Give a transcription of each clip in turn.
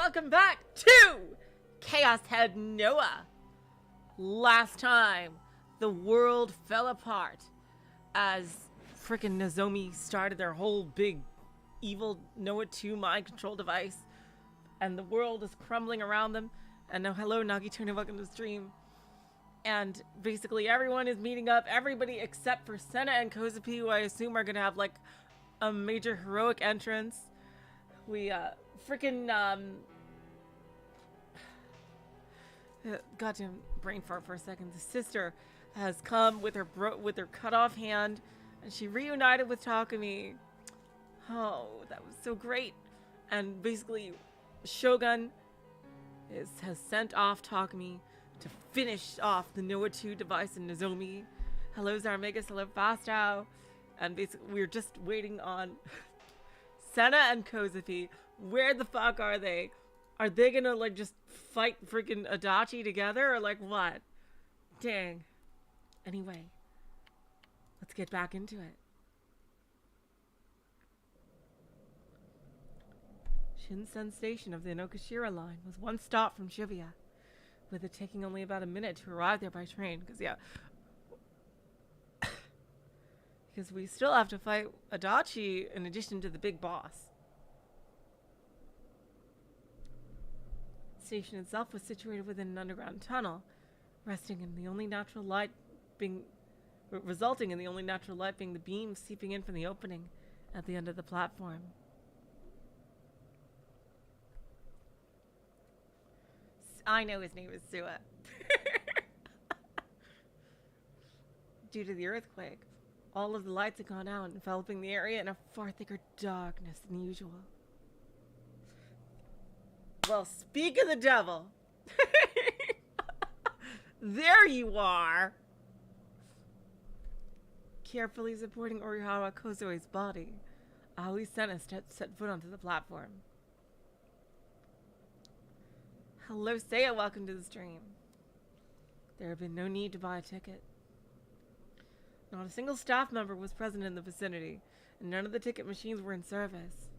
welcome back to Chaos Head NoaH. Last time, the world fell apart as frickin' Nozomi started their whole big evil NoaH 2 mind control device, and the world is crumbling around them. And now, hello, Nagituna, welcome to the stream. And basically, everyone is meeting up, everybody except for Sena and Kozupii, who I assume are gonna have like a major heroic entrance. We, goddamn brain fart for a second. The sister has come with her cut off hand, and she reunited with Takumi. Oh, that was so great. And basically, Shogun has sent off Takumi to finish off the NoaH 2 device in Nozomi. Hello, Zarmegas. Hello, Fastow. And basically, we're just waiting on Sena and Kozupii. Where the fuck are they? Are they gonna, like, just fight freaking Adachi together? Or, like, what? Dang. Anyway, let's get back into it. Shinsen Station of the Inokashira line was one stop from Shibuya, with it taking only about a minute to arrive there by train. Because, yeah. Because we still have to fight Adachi in addition to the big boss. The station itself was situated within an underground tunnel, resulting in the only natural light being the beam seeping in from the opening at the end of the platform. I know his name is Sua. Due to the earthquake, all of the lights had gone out, enveloping the area in a far thicker darkness than usual. Well, speak of the devil. There you are. Carefully supporting Orihara Kozue's body, Aoi Sena set foot onto the platform. Hello, Seiya. Welcome to the stream. There had been no need to buy a ticket. Not a single staff member was present in the vicinity, and none of the ticket machines were in service.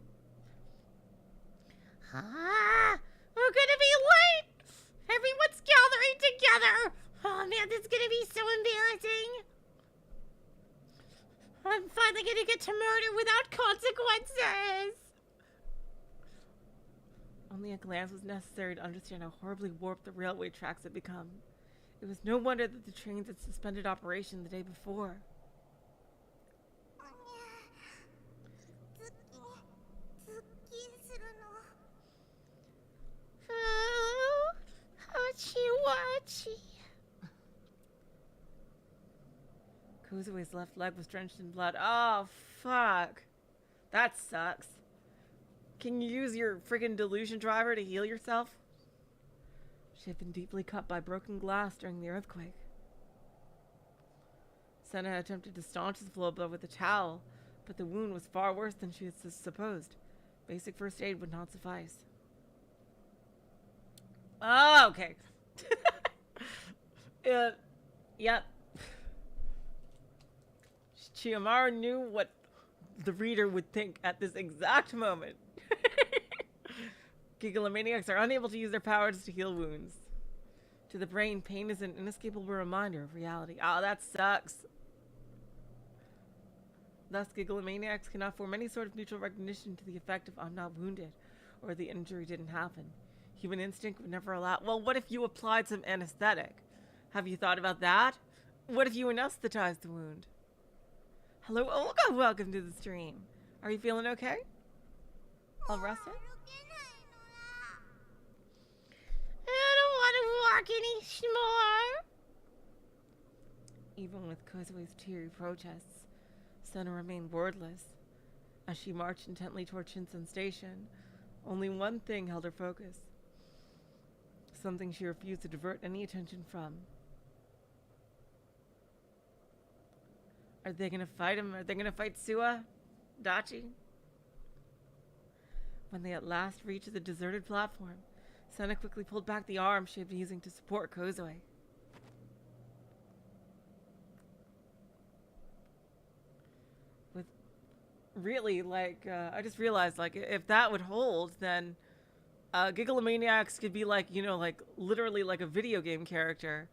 Ah, we're gonna be late! Everyone's gathering together! Oh man, this is gonna be so embarrassing! I'm finally gonna get to murder without consequences! Only a glance was necessary to understand how horribly warped the railway tracks had become. It was no wonder that the trains had suspended operation the day before. Oh, hachi-wachi. Kozue's left leg was drenched in blood. Oh, fuck. That sucks. Can you use your friggin' delusion driver to heal yourself? She had been deeply cut by broken glass during the earthquake. Sena had attempted to staunch his flow of blood with a towel, but the wound was far worse than she had supposed. Basic first aid would not suffice. Oh, okay. Yep. Chiyomaru knew what the reader would think at this exact moment. Gigalomaniacs are unable to use their powers to heal wounds. To the brain, pain is an inescapable reminder of reality. Oh, that sucks. Thus, Gigalomaniacs cannot form any sort of neutral recognition to the effect of I'm not wounded, or the injury didn't happen. Human instinct would never allow... Well, what if you applied some anesthetic? Have you thought about that? What if you anesthetized the wound? Hello, Olga, welcome to the stream. Are you feeling okay? All rested? I don't want to walk anymore. Even with Kozue's teary protests, Sena remained wordless. As she marched intently toward Shinsen Station, only one thing held her focus. Something she refused to divert any attention from. Are they gonna fight him? Are they gonna fight Sua? Dachi? When they at last reached the deserted platform, Sena quickly pulled back the arm she had been using to support Kozue. With really, like, I just realized, like, if that would hold, then Gigalomaniacs could be like, you know, like literally like a video game character.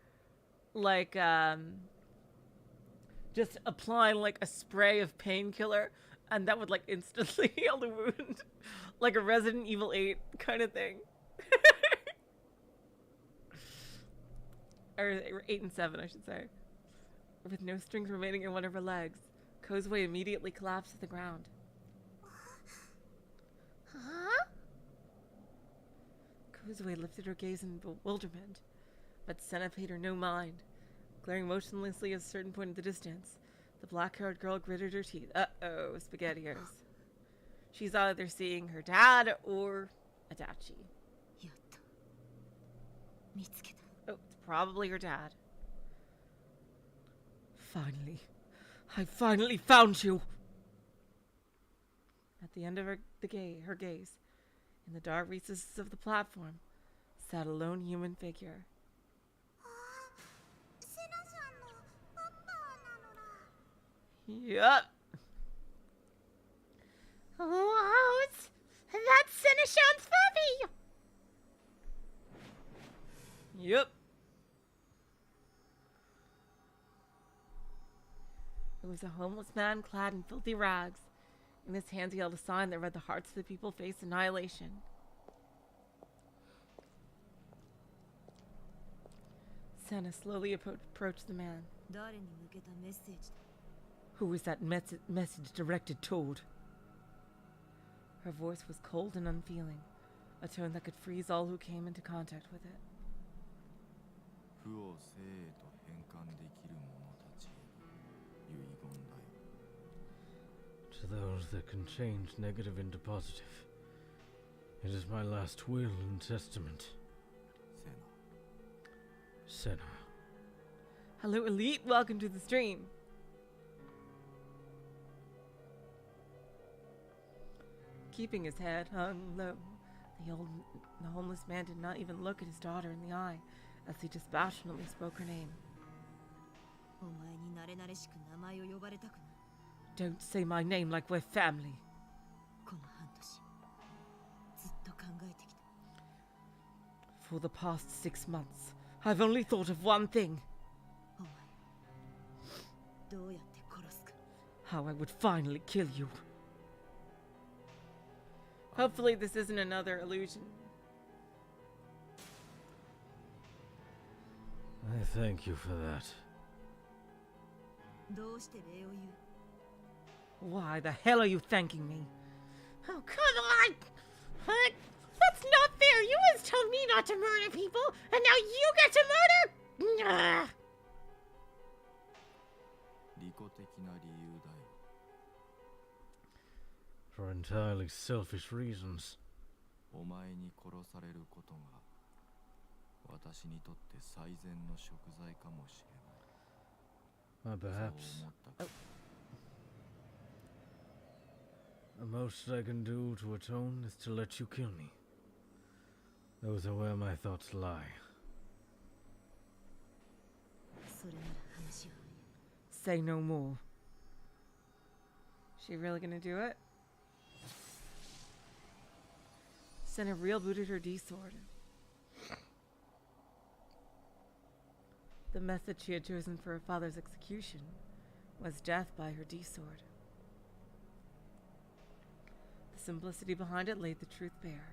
Like, just applying like a spray of painkiller and that would like instantly heal the wound. Like a Resident Evil 8 kind of thing. Or 8 and 7, I should say. With no strength remaining in one of her legs, Kozupii immediately collapsed to the ground. Huh? Kozupii lifted her gaze in bewilderment, but Sena paid her no mind. Glaring motionlessly at a certain point in the distance, the black-haired girl gritted her teeth. Uh-oh, spaghettios. She's either seeing her dad or Adachi. Oh, it's probably her dad. Finally. I finally found you! At the end of her gaze, in the dark recesses of the platform, sat a lone human figure. Yup. Oh, that's Sena-chan's puppy! Yup. It was a homeless man clad in filthy rags. In his hands he held a sign that read, "The hearts of the people face annihilation." Sena slowly approached the man. Who is that message directed toward? Her voice was cold and unfeeling, a tone that could freeze all who came into contact with it. To those that can change negative into positive. It is my last will and testament. Sena. Hello, Elite. Welcome to the stream. Keeping his head hung low, the homeless man did not even look at his daughter in the eye as he dispassionately spoke her name. Don't say my name like we're family. For the past 6 months, I've only thought of one thing. How I would finally kill you. Hopefully this isn't another illusion. I thank you for that. Why the hell are you thanking me? Oh, come on! That's not fair! You always told me not to murder people, and now you get to murder? Nah. For entirely selfish reasons. Perhaps. The most I can do to atone is to let you kill me. Those are where my thoughts lie. Say no more. She really gonna do it? Sena real booted her D-sword. The method she had chosen for her father's execution was death by her D-sword. The simplicity behind it laid the truth bare.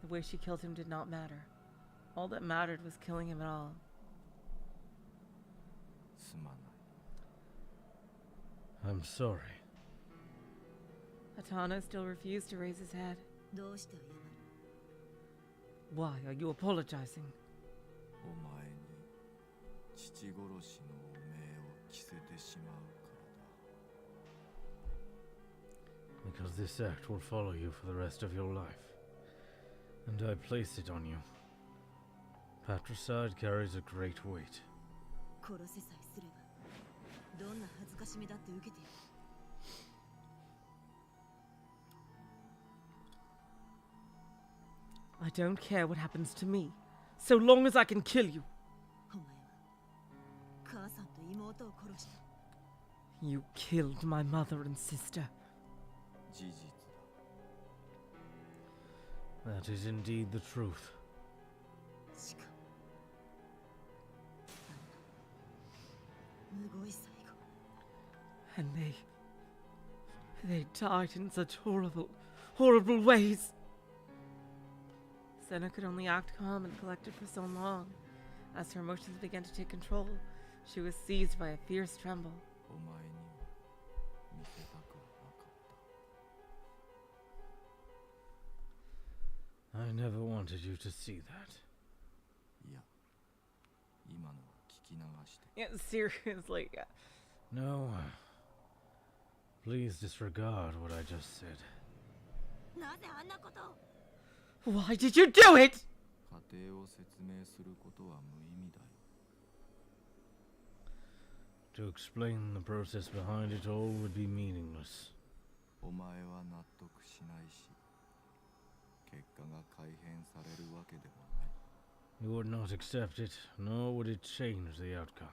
The way she killed him did not matter. All that mattered was killing him at all. I'm sorry. Atano still refused to raise his head. Why are you apologizing? Because this act will follow you for the rest of your life. And I place it on you. Patricide carries a great weight. I don't care what happens to me, so long as I can kill you. You killed my mother and sister. That is indeed the truth. しかもむごい最後 And they died in such horrible ways. Sena could only act calm and collected for so long. As her emotions began to take control, she was seized by a fierce tremble. お前には見せたくはなかった。 I never wanted you to see that. いや、今のは聞き流して。 Yeah, seriously. Yeah. No. Please disregard what I just said. なぜあんなことを Why did you do it? 過程を説明することは無意味だよ。 To explain the process behind it all would be meaningless. お前は納得しないし、結果が改変されるわけでもない。 You would not accept it, nor would it change the outcome.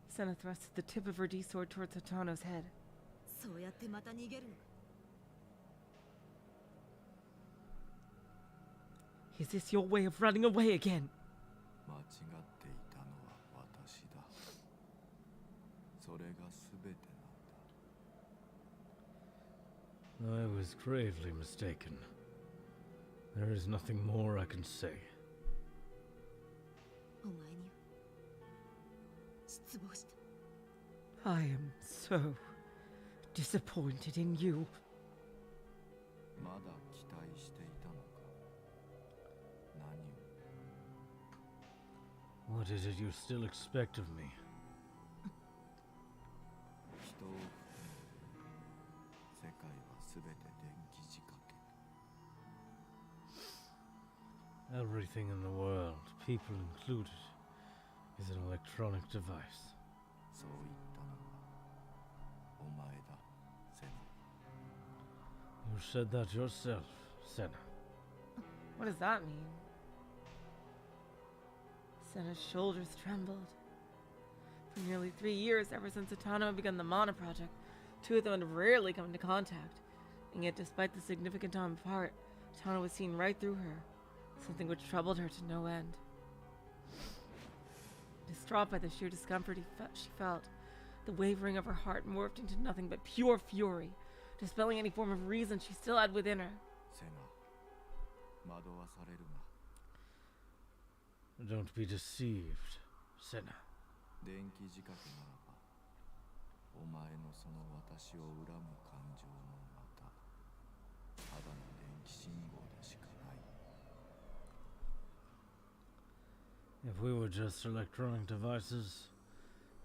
Sena thrusted the tip of her D-sword towards Hatano's head. そうやってまた逃げるのか Is this your way of running away again? 間違っていたのは私だ。それが全てなんだ。 I was gravely mistaken. There is nothing more I can say. お前には失望した I am so disappointed in you. まだ期待していたのか。何を。 What is it you still expect of me? 人を含め世界は全て電気仕掛け。 Everything in the world, people included, is an electronic device. そう言ったのはお前だ、セナ。 You said that yourself, Sena. What does that mean? Sena's shoulders trembled. For nearly 3 years, ever since Hatano had begun the Mana Project, two of them had rarely come into contact. And yet, despite the significant time apart, Hatano was seen right through her, something which troubled her to no end. Distraught by the sheer discomfort she felt, the wavering of her heart morphed into nothing but pure fury, dispelling any form of reason she still had within her. セナ、惑わされるな。 Don't be deceived, Sena. 電気仕掛けならば、お前のその私を恨む感情もまた、ただの電気信号でしかない。 If we were just electronic devices,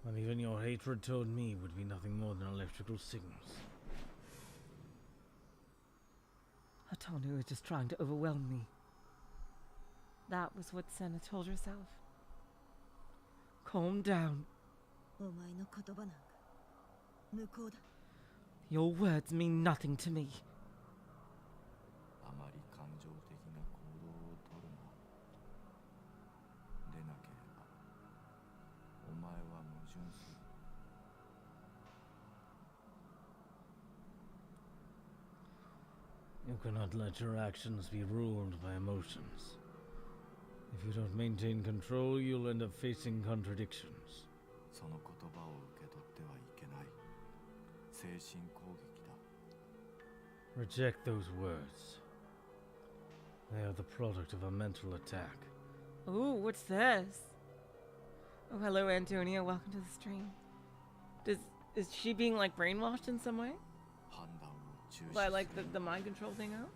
then even your hatred toward me would be nothing more than electrical signals. Hatano is just trying to overwhelm me. That was what Sena told herself. Calm down. お前の言葉なんか無効だ Your words mean nothing to me. あまり感情的な行動をとるな。でなければ、お前は矛盾する。 You cannot let your actions be ruled by emotions. If you don't maintain control, you'll end up facing contradictions. その言葉を受け取ってはいけない。精神攻撃だ。 Reject those words. They are the product of a mental attack. Ooh, what's this? Oh, hello, Antonia. Welcome to the stream. Is she being like brainwashed in some way? 判断を中止 By す like る the mind control thing out?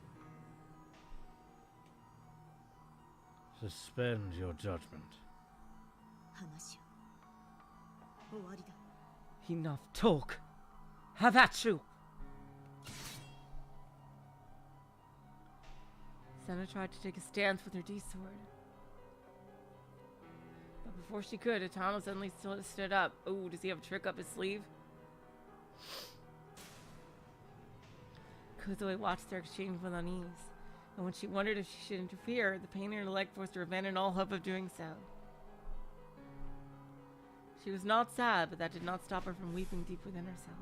Suspend your judgment. 話を終わりだ Enough talk. Have at you. Sena tried to take a stance with her D-sword. But before she could, Hatano suddenly stood up. Ooh, does he have a trick up his sleeve? Kozupii watched their exchange with unease, and when she wondered if she should interfere, the pain in her leg forced her to abandon all hope of doing so. She was not sad, but that did not stop her from weeping deep within herself.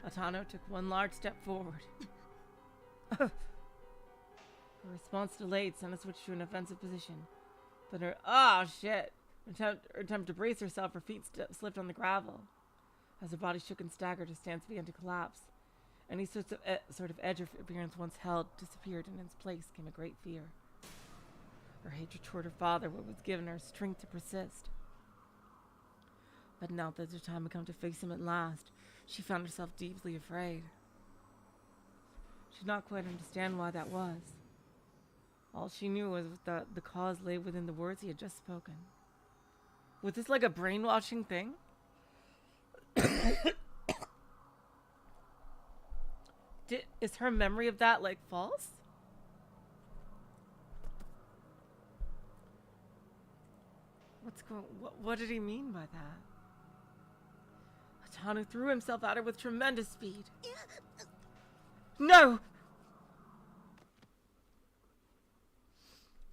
Hatano took one large step forward. Her response delayed. Sena switched to an offensive position. But her attempt to brace herself, her feet slipped on the gravel. As her body shook and staggered, her stance began to collapse. Any sort of edge of appearance once held disappeared, and in its place came a great fear. Her hatred toward her father, what was given her strength to persist. But now that the time had come to face him at last, she found herself deeply afraid. She did not quite understand why that was. All she knew was that the cause lay within the words he had just spoken. Was this like a brainwashing thing? Is her memory of that like false? What did he mean by that? Hatano threw himself at her with tremendous speed. No!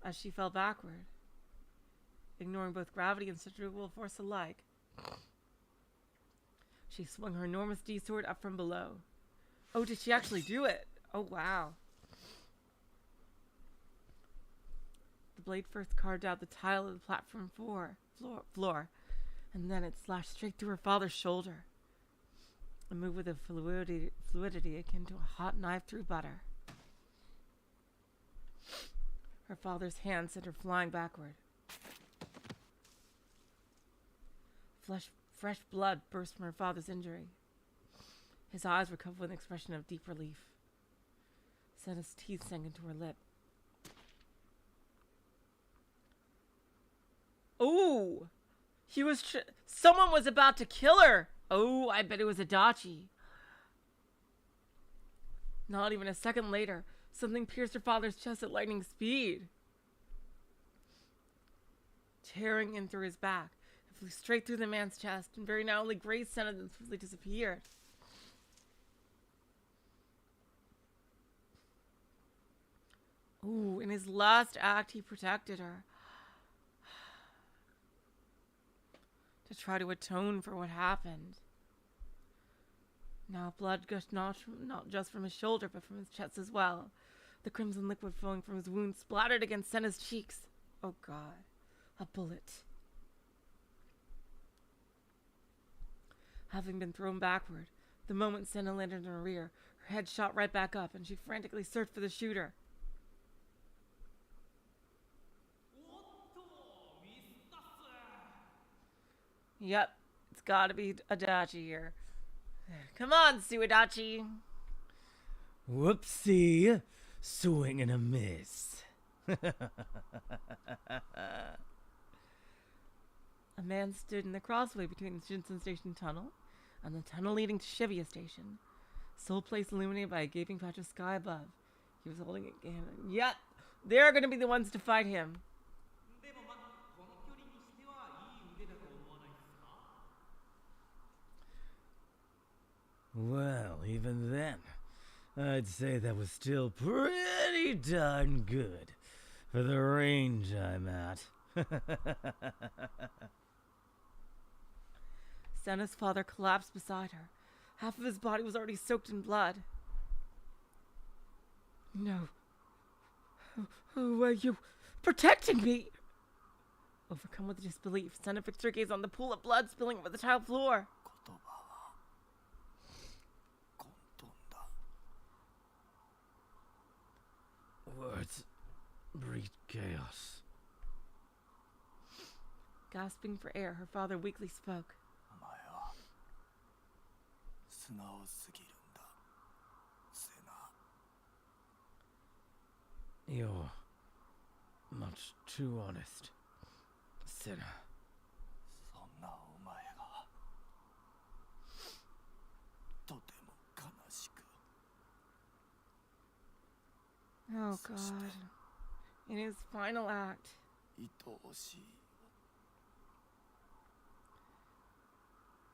As she fell backward, ignoring both gravity and centrifugal force alike, she swung her enormous D-sword up from below. Oh, did she actually do it? Oh, wow. The blade first carved out the tile of the platform floor, and then it slashed straight through her father's shoulder. A move with a fluidity akin to a hot knife through butter. Her father's hand sent her flying backward. Fresh blood burst from her father's injury. His eyes were covered with an expression of deep relief. Sena's teeth sank into her lip. Oh! Someone was about to kill her! Oh, I bet it was Adachi. Not even a second later, something pierced her father's chest at lightning speed. Tearing in through his back, it flew straight through the man's chest, and very narrowly grazed Sena and swiftly disappeared. Ooh, in his last act, he protected her. To try to atone for what happened. Now blood gushed not just from his shoulder, but from his chest as well. The crimson liquid flowing from his wound splattered against Sena's cheeks. Oh God, a bullet. Having been thrown backward, the moment Sena landed in her rear, her head shot right back up, and she frantically searched for the shooter. Yep, it's gotta be Adachi here. Come on, Suidachi. Whoopsie. Swing and a miss. A man stood in the crossway between the Shinsen Station tunnel and the tunnel leading to Shibuya Station. Sole place illuminated by a gaping patch of sky above. He was holding a cannon. Yep, they're gonna be the ones to fight him. Well, even then, I'd say that was still pretty darn good for the range I'm at. Sena's father collapsed beside her. Half of his body was already soaked in blood. No. Who are you? Protecting me! Overcome with disbelief, Sena fixed her gaze on the pool of blood spilling over the tile floor. Words breed chaos. Gasping for air, her father weakly spoke. You're much too honest, Sena. Oh God. In his final act.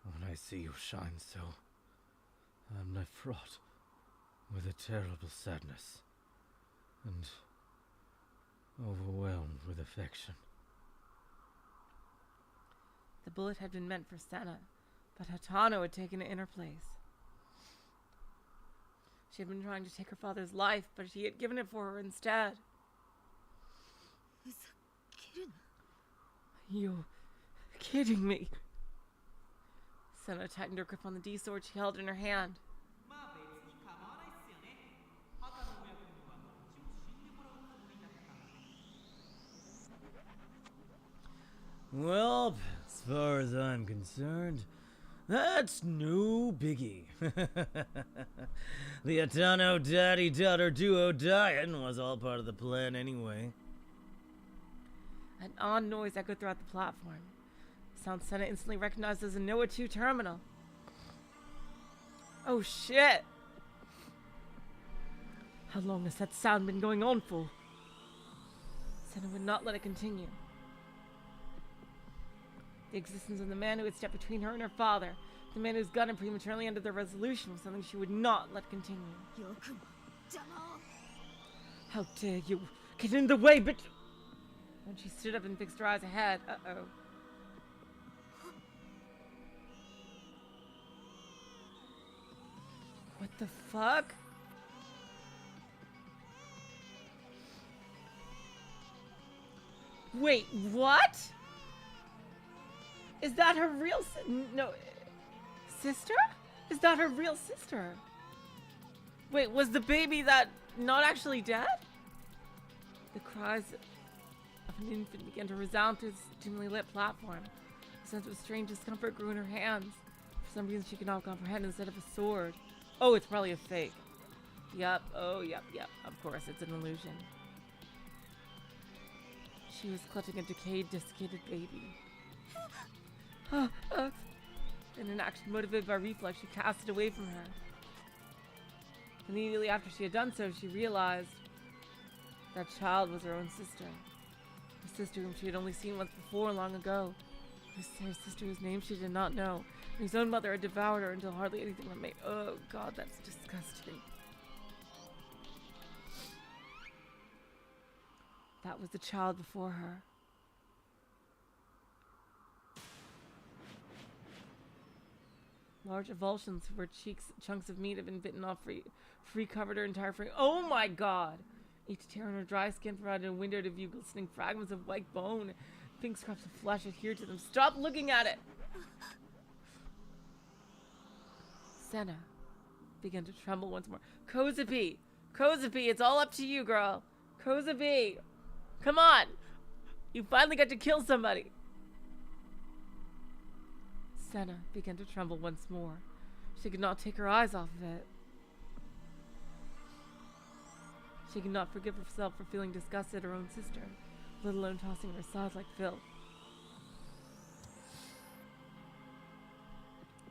When I see you shine so, I'm left fraught with a terrible sadness and overwhelmed with affection. The bullet had been meant for Sena, but Hatano had taken it in her place. She had been trying to take her father's life, but he had given it for her instead. ふざけるな。 You kidding me? Sena tightened her grip on the D sword she held in her hand. Well, as far as I'm concerned, that's no biggie. The Atano daddy-daughter duo dying was all part of the plan anyway. An odd noise echoed throughout the platform. The sound Sena instantly recognized as a NoaH 2 terminal. Oh shit! How long has that sound been going on for? Sena would not let it continue. The existence of the man who had stepped between her and her father, the man whose gun had prematurely ended their resolution, was something she would not let continue. よくも邪魔を。 How dare you get in the way, but... When she stood up and fixed her eyes ahead, uh-oh. What the fuck? Wait, what? Is that her real no sister? Is that her real sister? Wait, was the baby that not actually dead? The cries of an infant began to resound through the dimly lit platform. A sense of strange discomfort grew in her hands. For some reason she could not comprehend instead of a sword. Oh, it's probably a fake. Yep, oh, yep. Of course, it's an illusion. She was clutching a decayed, desiccated baby. In an action motivated by reflex, she cast it away from her. Immediately after she had done so, she realized that child was her own sister. Her sister whom she had only seen once before long ago. Her sister whose name she did not know. And whose own mother had devoured her until hardly anything remained. Oh god, that's disgusting. That was the child before her. Large avulsions where chunks of meat had been bitten off free covered her entire frame. Oh my god! Each tear on her dry skin provided a window to view glistening fragments of white bone. Pink scraps of flesh adhered to them. Stop looking at it! Sena began to tremble once more. Kozupii! Kozupii, it's all up to you, girl! Kozupii! Come on! You finally got to kill somebody! Sena began to tremble once more. She could not take her eyes off of it. She could not forgive herself for feeling disgusted at her own sister, let alone tossing her aside like filth.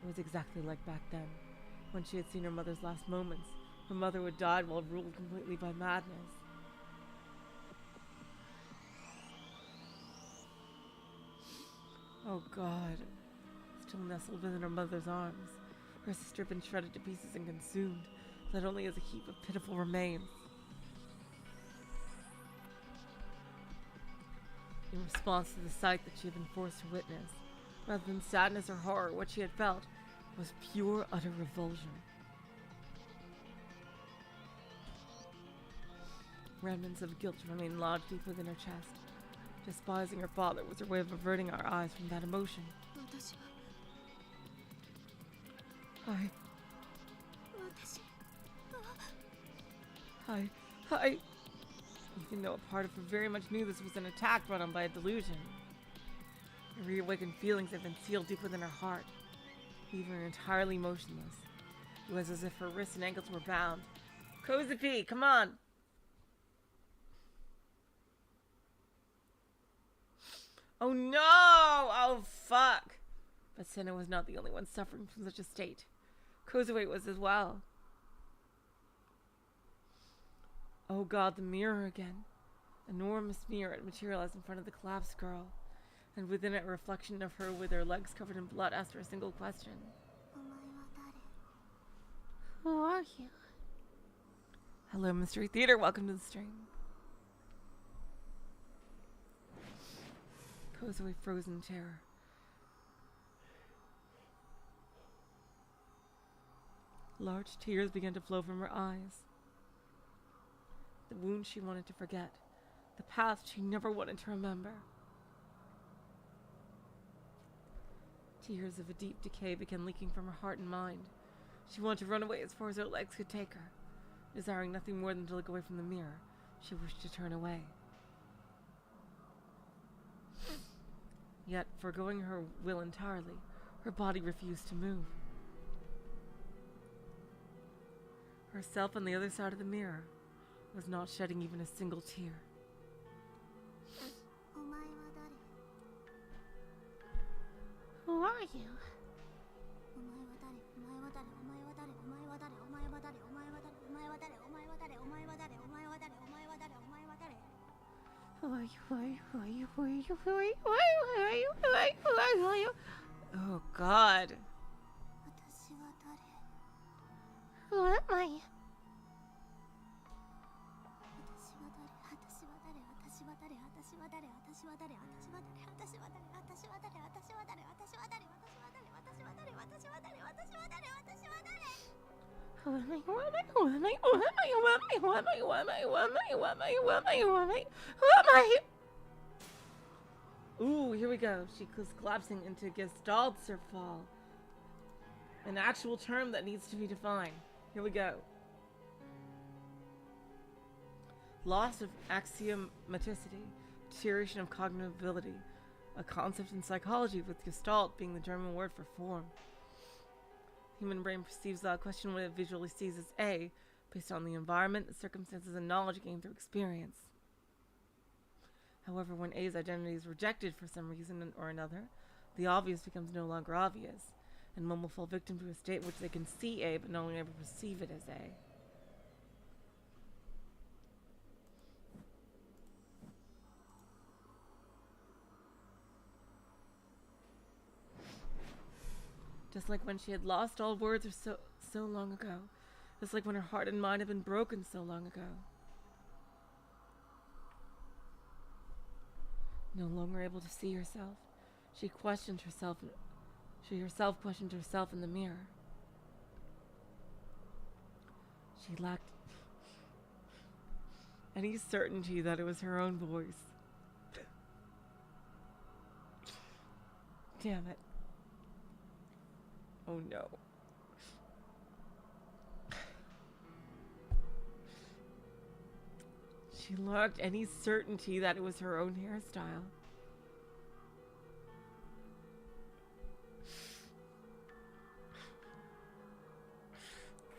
It was exactly like back then, when she had seen her mother's last moments. Her mother had died while ruled completely by madness. Oh God. Still nestled within her mother's arms. Her sister had been shredded to pieces and consumed, left only as a heap of pitiful remains. In response to the sight that she had been forced to witness, rather than sadness or horror, what she had felt was pure, utter revulsion. Remnants of guilt remained lodged deep within her chest. Despising her father was her way of averting our eyes from that emotion. 私は Hi. Even though a part of her very much knew this was an attack brought on by a delusion. Her reawakened feelings had been sealed deep within her heart, leaving her entirely motionless. It was as if her wrists and ankles were bound. Kozupii, come on! Oh no! Oh fuck! But Sena was not the only one suffering from such a state. Kozupii was as well. Oh god, the mirror again. Enormous mirror had materialized in front of the collapsed girl, and within it a reflection of her with her legs covered in blood asked her a single question. お前は誰? Who are you? Hello, Mystery Theater. Welcome to the stream. Kozupii froze in terror. Large tears began to flow from her eyes. The wound she wanted to forget. The past she never wanted to remember. Tears of a deep decay began leaking from her heart and mind. She wanted to run away as far as her legs could take her. Desiring nothing more than to look away from the mirror, she wished to turn away. Yet, foregoing her will entirely, her body refused to move. Herself on the other side of the mirror was not shedding even a single tear. Who are you? Oh, God. Who am I? Ooh, here we go. She was collapsing into Gestaltzerfall. An actual term that needs to be defined. Here we go. Loss of axiomaticity, deterioration of cognitive ability, a concept in psychology with Gestalt being the German word for form. Human brain perceives without question what it visually sees as A, based on the environment, the circumstances, and knowledge gained through experience. However, when A's identity is rejected for some reason or another, the obvious becomes no longer obvious, and one will fall victim to a state in which they can see A but no longer perceive it as A. Just like when she had lost all words so long ago. Just like when her heart and mind had been broken so long ago. No longer able to see herself, she herself questioned herself in the mirror. She lacked any certainty that it was her own voice. Damn it. Oh no. She lacked any certainty that it was her own hairstyle.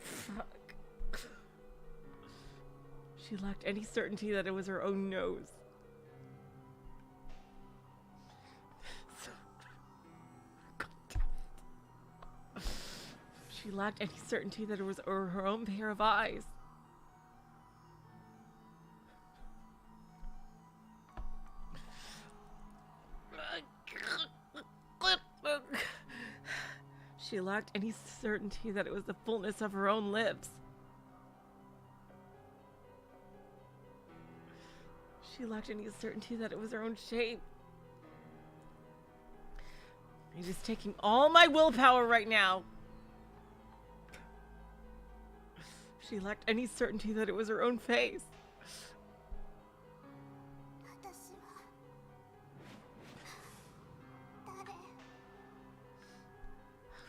Fuck. She lacked any certainty that it was her own nose. God damn it. She lacked any certainty that it was her own pair of eyes. She lacked any certainty that it was the fullness of her own lips. She lacked any certainty that it was her own shape. It is taking all my willpower right now. She lacked any certainty that it was her own face.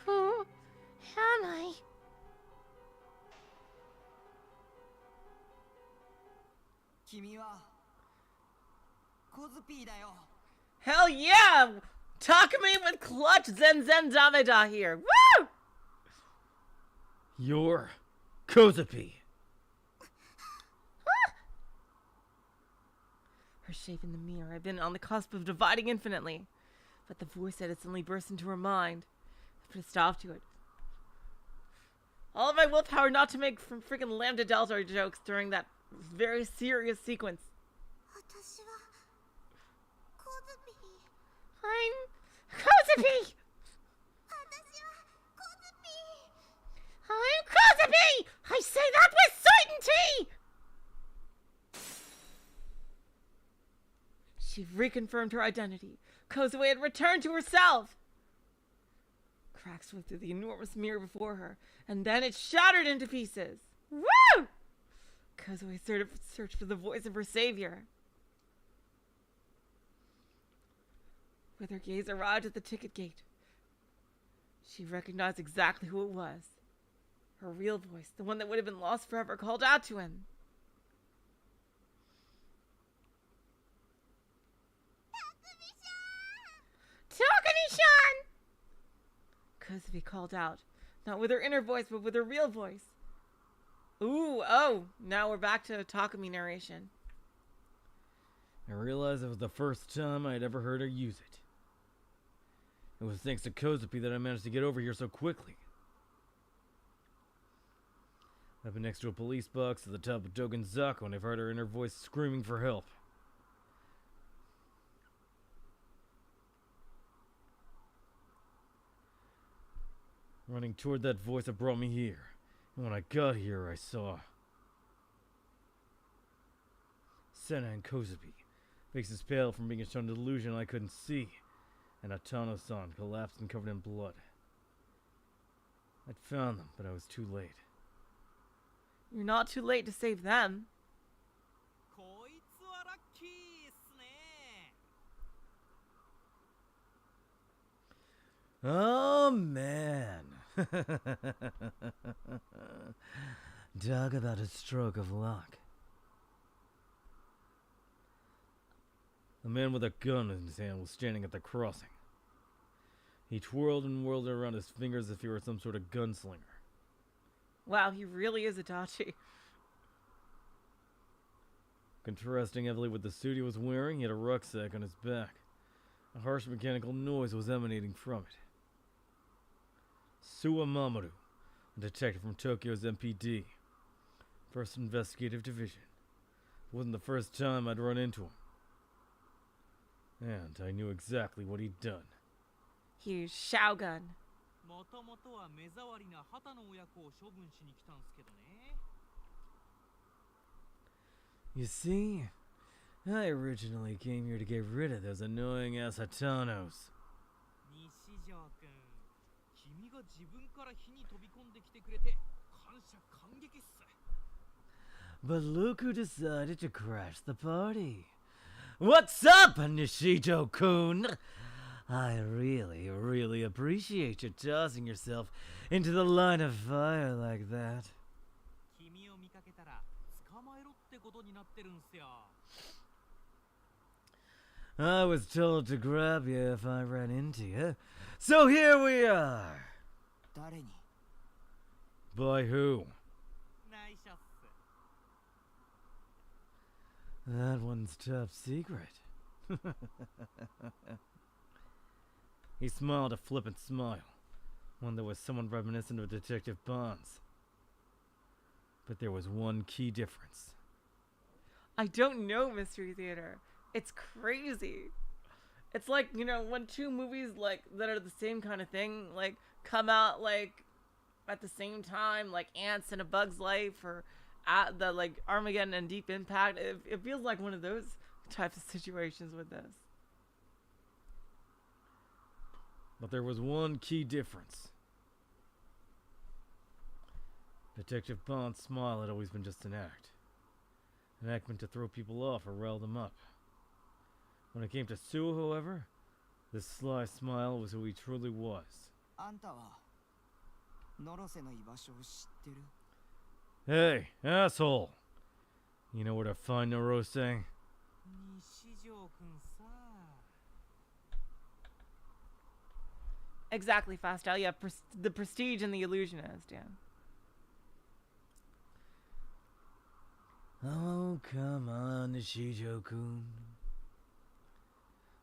Who am I? Hell yeah! Takumi with clutch Zen Dameda here. Woo! You're Kozupii. Her shape in the mirror had been on the cusp of dividing infinitely, but the voice that had suddenly burst into her mind put a stop to it. All of my willpower not to make from freaking Lambda Delta jokes during that very serious sequence. I'm Kozupii! I'm Kozupii! I say that with certainty! She reconfirmed her identity. Kozue had returned to herself. cracks went through the enormous mirror before her, and then it shattered into pieces. Woo! Kozupii searched for the voice of her savior. With her gaze arrived at the ticket gate. She recognized exactly who it was. Her real voice, the one that would have been lost forever, called out to him. Takumi-san! Kozupii called out, not with her inner voice, but with her real voice. Ooh, oh, now we're back to Takumi narration. I realized it was the first time I had ever heard her use it. It was thanks to Kozupii that I managed to get over here so quickly. I've been next to a police box at the top of Dogenzaku and I've heard her inner voice screaming for help. Running toward that voice that brought me here. And when I got here, I saw Sena and Kozupii, faces pale from being shown an illusion I couldn't see, and Atano-san collapsed and covered in blood. I'd found them, but I was too late. You're not too late to save them. Oh man. Talk about a stroke of luck. The man with a gun in his hand was standing at the crossing. He twirled and whirled it around his fingers as if he were some sort of gunslinger. Wow, he really is Itachi. Contrasting heavily with the suit he was wearing, he had a rucksack on his back. A harsh mechanical noise was emanating from it. Suwa Mamoru, a detective from Tokyo's MPD, First Investigative Division. It wasn't the first time I'd run into him. And I knew exactly what he'd done. He used Shogun. You see, I originally came here to get rid of those annoying ass Hatanos. But look who decided to crash the party. What's up, Nishito-kun? I really appreciate you tossing yourself into the line of fire like that. I was told to grab you if I ran into you. So here we are. By who? That one's top secret. He smiled a flippant smile, one that was somewhat reminiscent of Detective Bond's. But there was one key difference. I don't know Mystery Theater. It's crazy. It's like, you know, when two movies like that are the same kind of thing, like come out like at the same time, like Ants and A Bug's Life, or at the like Armageddon and Deep Impact. It feels like one of those types of situations with this. But there was one key difference. Detective Bond's smile had always been just an act. An act meant to throw people off or rile them up. When it came to Sue, however, this sly smile was who he truly was. Hey, asshole! You know where to find Norose? Exactly, Fastel. Yeah, the Prestige and the Illusionist, yeah. Oh, come on, Nishijo-kun.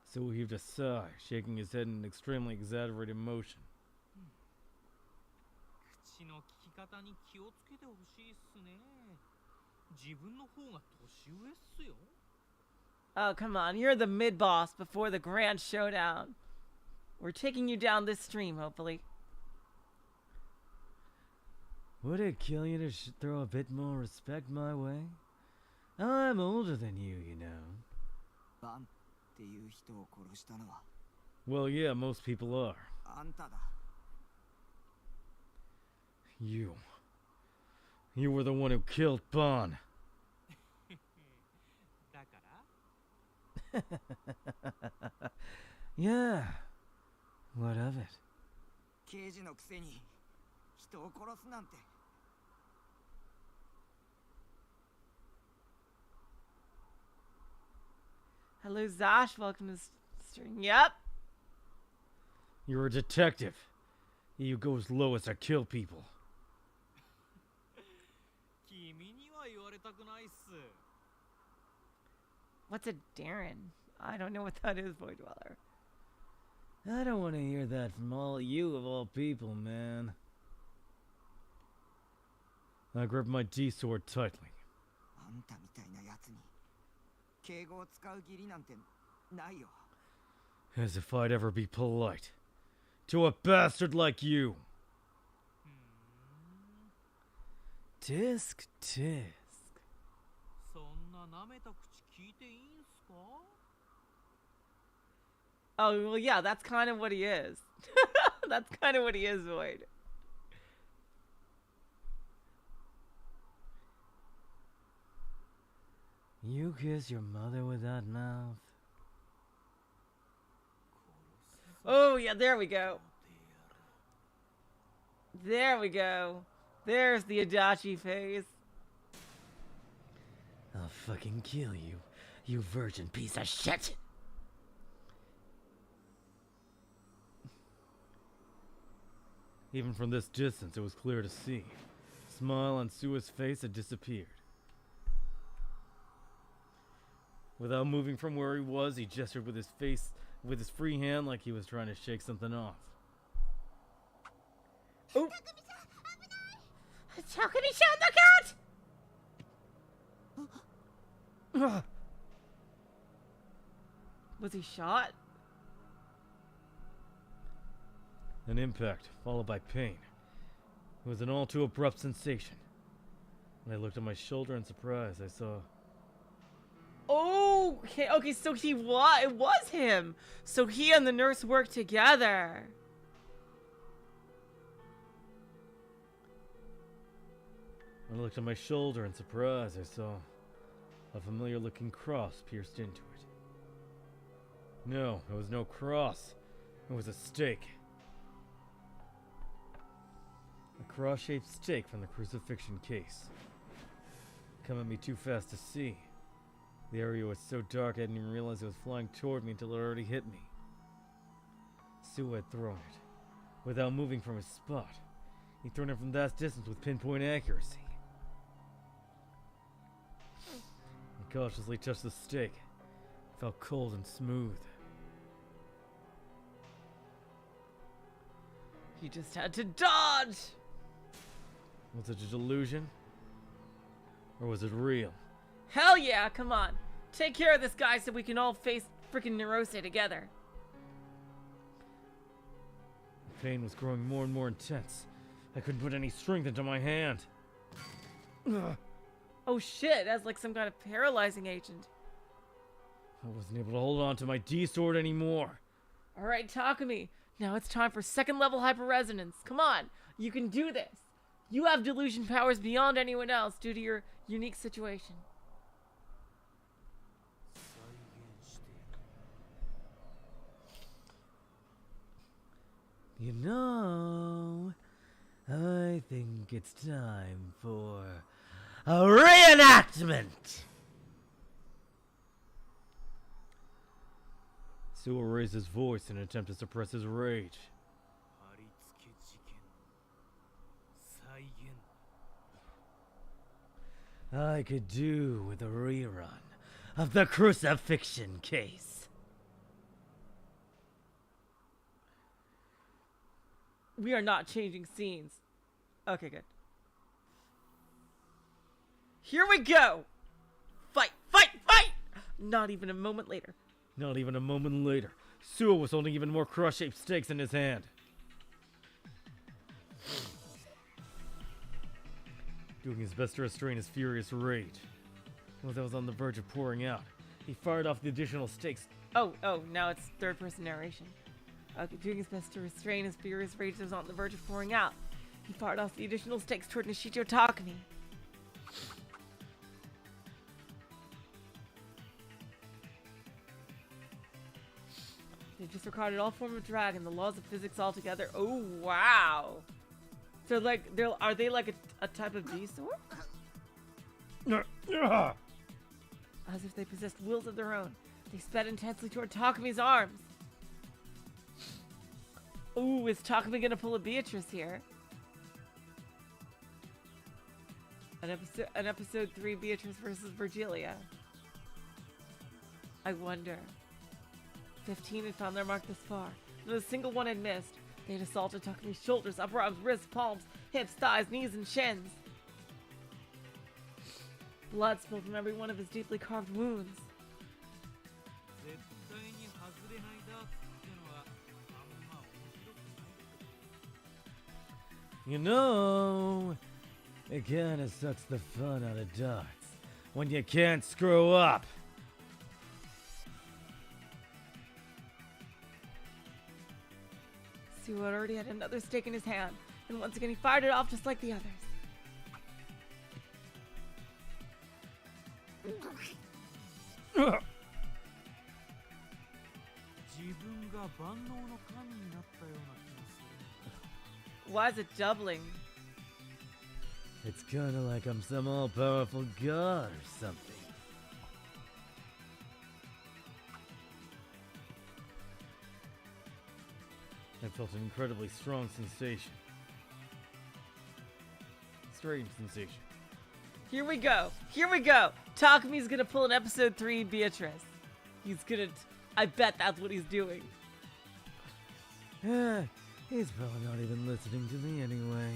So he heaved a sigh, shaking his head in an extremely exaggerated motion. Oh, come on. You're the mid-boss before the grand showdown. We're taking you down this stream, hopefully. Would it kill you to throw a bit more respect my way? I'm older than you know. Well, yeah, most people are. You were the one who killed Bon. だから Yeah. What of it? 刑事のくせに人を殺すなんて。 Hello, Zosh. Welcome to stream. Yep. You're a detective. You go as low as to kill people. 君には言われたくないっす。 What's a Darren? I don't know what that is, Void Dweller. I don't want to hear that from all you of all people, man. I gripped my D-sword tightly. あんたみたいなやつに敬語を使う義理なんてないよ。 As if I'd ever be polite. To a bastard like you. Tisk, tisk. そんな舐めた口聞いていいんすか？ Oh, well, yeah, that's kind of what he is. That's kind of what he is, Void. You kiss your mother with that mouth? Oh, yeah, there we go. There we go. There's the Adachi phase. I'll fucking kill you, you virgin piece of shit! Even from this distance, it was clear to see. The smile on Sua's face had disappeared. Without moving from where he was, he gestured with his free hand like he was trying to shake something off. Oh! Takumi-chan, look out! Was he shot? An impact, followed by pain. It was an all too abrupt sensation. When I looked at my shoulder in surprise, I saw... Oh, okay, so it was him. So he and the nurse worked together. When I looked at my shoulder in surprise, I saw a familiar-looking cross pierced into it. No, it was no cross. It was a stake. A cross-shaped stake from the crucifixion case. Come at me too fast to see. The area was so dark I didn't even realize it was flying toward me until it already hit me. Sue had thrown it, without moving from his spot. He'd thrown it from that distance with pinpoint accuracy. I cautiously touched the stake. It felt cold and smooth. He just had to dodge. Was it a delusion? Or was it real? Hell yeah, come on. Take care of this guy so we can all face freaking Neurose together. The pain was growing more and more intense. I couldn't put any strength into my hand. Ugh. Oh shit, that's like some kind of paralyzing agent. I wasn't able to hold on to my D-sword anymore. Alright, Takumi. Now it's time for second level hyperresonance. Come on, you can do this. You have delusion powers beyond anyone else due to your unique situation. You know, I think it's time for a reenactment! Sua raised his voice in an attempt to suppress his rage. I could do with a rerun of the crucifixion case. We are not changing scenes. Okay, good. Here we go! Fight, fight, fight! Not even a moment later. Not even a moment later, Sua was holding even more cross-shaped stakes in his hand. Doing his best to restrain his furious rage. As I was on the verge of pouring out, he fired off the additional stakes. Oh, now it's third person narration. Okay, doing his best to restrain his furious rage that was on the verge of pouring out. He fired off the additional stakes toward Nishito Takumi. They disregarded all form of drag and the laws of physics altogether. Oh wow! So like, are they like a type of beast or? As if they possessed wills of their own, they sped intensely toward Takumi's arms. Ooh, is Takumi gonna pull a Beatrice here? An episode 3 Beatrice versus Virgilia. I wonder. 15 had found their mark this far. Not a single one had missed. They had assaulted Takumi's shoulders, upper arms, wrists, palms, hips, thighs, knees, and shins. Blood spilled from every one of his deeply carved wounds. 絶対に外れないダーツってのはあんま面白くない。 You know, it kinda sucks the fun out of darts when you can't screw up. Suo already had another stake in his hand, and once again he fired it off just like the others. Why is it doubling? It's kinda like I'm some all-powerful god or something. I felt an incredibly strong sensation. Strange sensation. Here we go. Here we go. Takumi's gonna pull an episode 3 Beatrice. He's gonna... I bet that's what he's doing. He's probably not even listening to me anyway.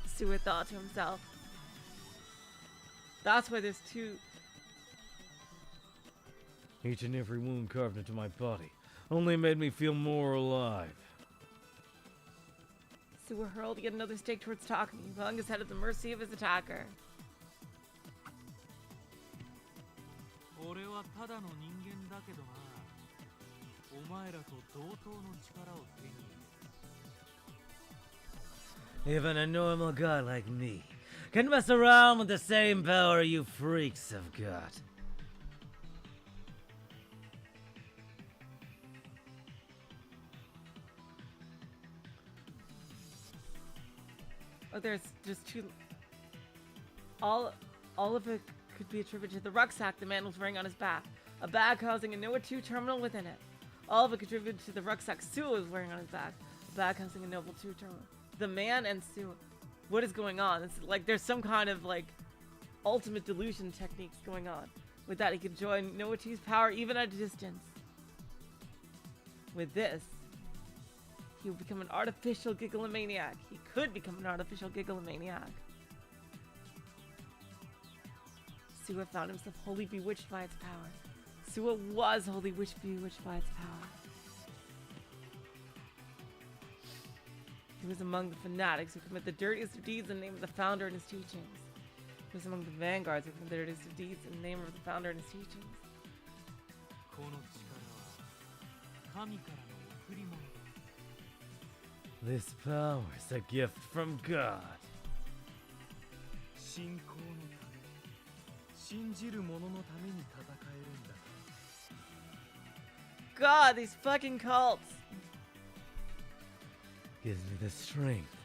Suo thought to himself. That's why there's two... Each and every wound carved into my body only made me feel more alive. Suo hurled yet another stake towards Takumi, who hung his head at the mercy of his attacker. 俺はただの人間だけどな。お前らと同等の力を手に入れる。 Even a normal god like me can mess around with the same power you freaks have got. Oh, there's just two... All of it could be attributed to the rucksack the man was wearing on his back. A bag housing a NoaH terminal within it. All of it contributed to the rucksack Suo was wearing on his back. A bag housing a Noble 2 terminal. The man and Suo. What is going on? It's like there's some kind of like ultimate delusion techniques going on. With that, he could join NoaH's power even at a distance. With this, he would become an artificial gigalomaniac. He could become an artificial gigalomaniac. Suo found himself wholly bewitched by its power. Suo was wholly bewitched by its power. He was among the fanatics who commit the dirtiest of deeds in the name of the founder and his teachings. He was among the vanguards who commit the dirtiest of deeds in the name of the founder and his teachings. この力は神からの贈り物だ。 This power is a gift from God. 信仰のため、信じる者のために戦えるんだ。 God, these fucking cults! Gives me the strength